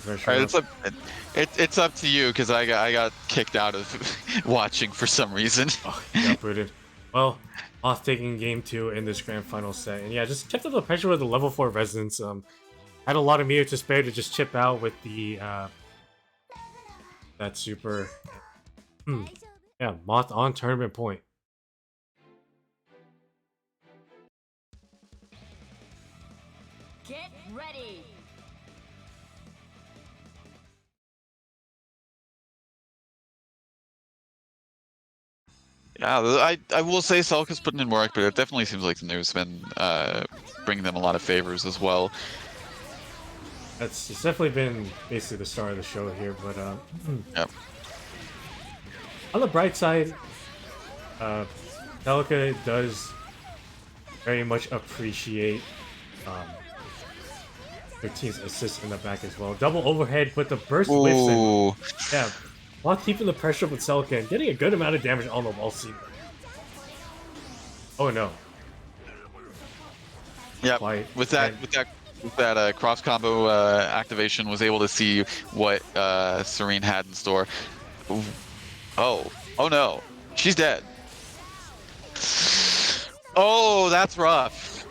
pressure All right, up. it's up to you because I got kicked out of watching for some reason. Oh, he got booted. Well, off taking game 2 in this grand final set. And yeah, just kept up the pressure with the level 4 Residents. Had a lot of meter to spare to just chip out with the that super. Yeah, Moth on tournament point. Get ready. Yeah, I will say Selka's putting in work, but it definitely seems like the news has been bringing them a lot of favors as well. It's definitely been basically the star of the show here, but Yep. on the bright side, Celica does very much appreciate their team's assist in the back as well. Double overhead, but the burst whiffs and Ooh. yeah, while keeping the pressure up with Celica and getting a good amount of damage on the wall seam. Oh no. Yep. Quiet. With that cross combo activation, was able to see what Serene had in store. Ooh. Oh no, she's dead. Oh, that's rough.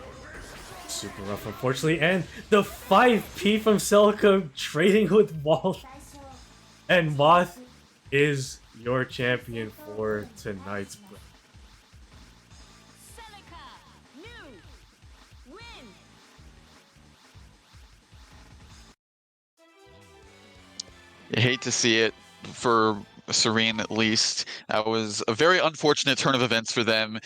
Super rough, unfortunately, and the 5P from Celica trading with Wall. And Moth is your champion for tonight's break. Celica, new, win. I hate to see it for Serene, at least. That was a very unfortunate turn of events for them.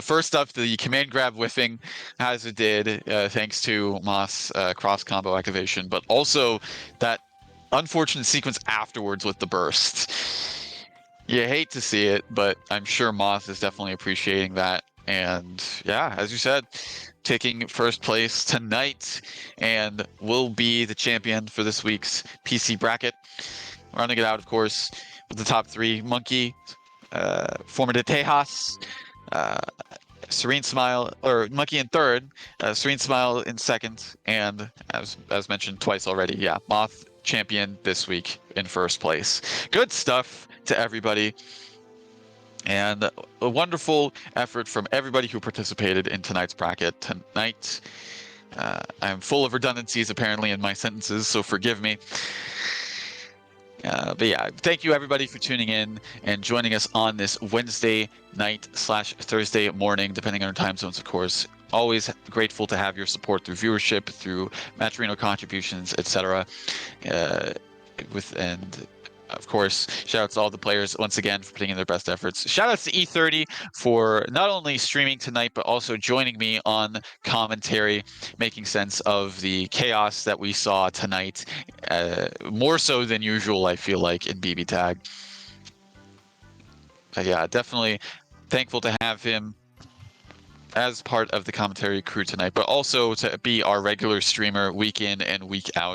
First up, the command grab whiffing, as it did, thanks to Moss cross combo activation, but also that unfortunate sequence afterwards with the burst. You hate to see it, but I'm sure Moss is definitely appreciating that. And yeah, as you said, taking first place tonight and will be the champion for this week's PC bracket. Rounding it out, of course, with the top 3: Monkey, former de Tejas, Serene Smile, or Monkey in third, Serene Smile in second, and as mentioned twice already, yeah, Moth champion this week in first place. Good stuff to everybody. And a wonderful effort from everybody who participated in tonight's bracket. Tonight, I'm full of redundancies apparently in my sentences, so forgive me. But yeah, thank you everybody for tuning in and joining us on this Wednesday night / Thursday morning, depending on our time zones, of course. Always grateful to have your support through viewership, through Matcherino contributions, etc. And of course, shout out to all the players once again for putting in their best efforts. Shout outs to E30 for not only streaming tonight, but also joining me on commentary, making sense of the chaos that we saw tonight, more so than usual, I feel like, in BBTAG. Yeah, definitely thankful to have him as part of the commentary crew tonight, but also to be our regular streamer week in and week out.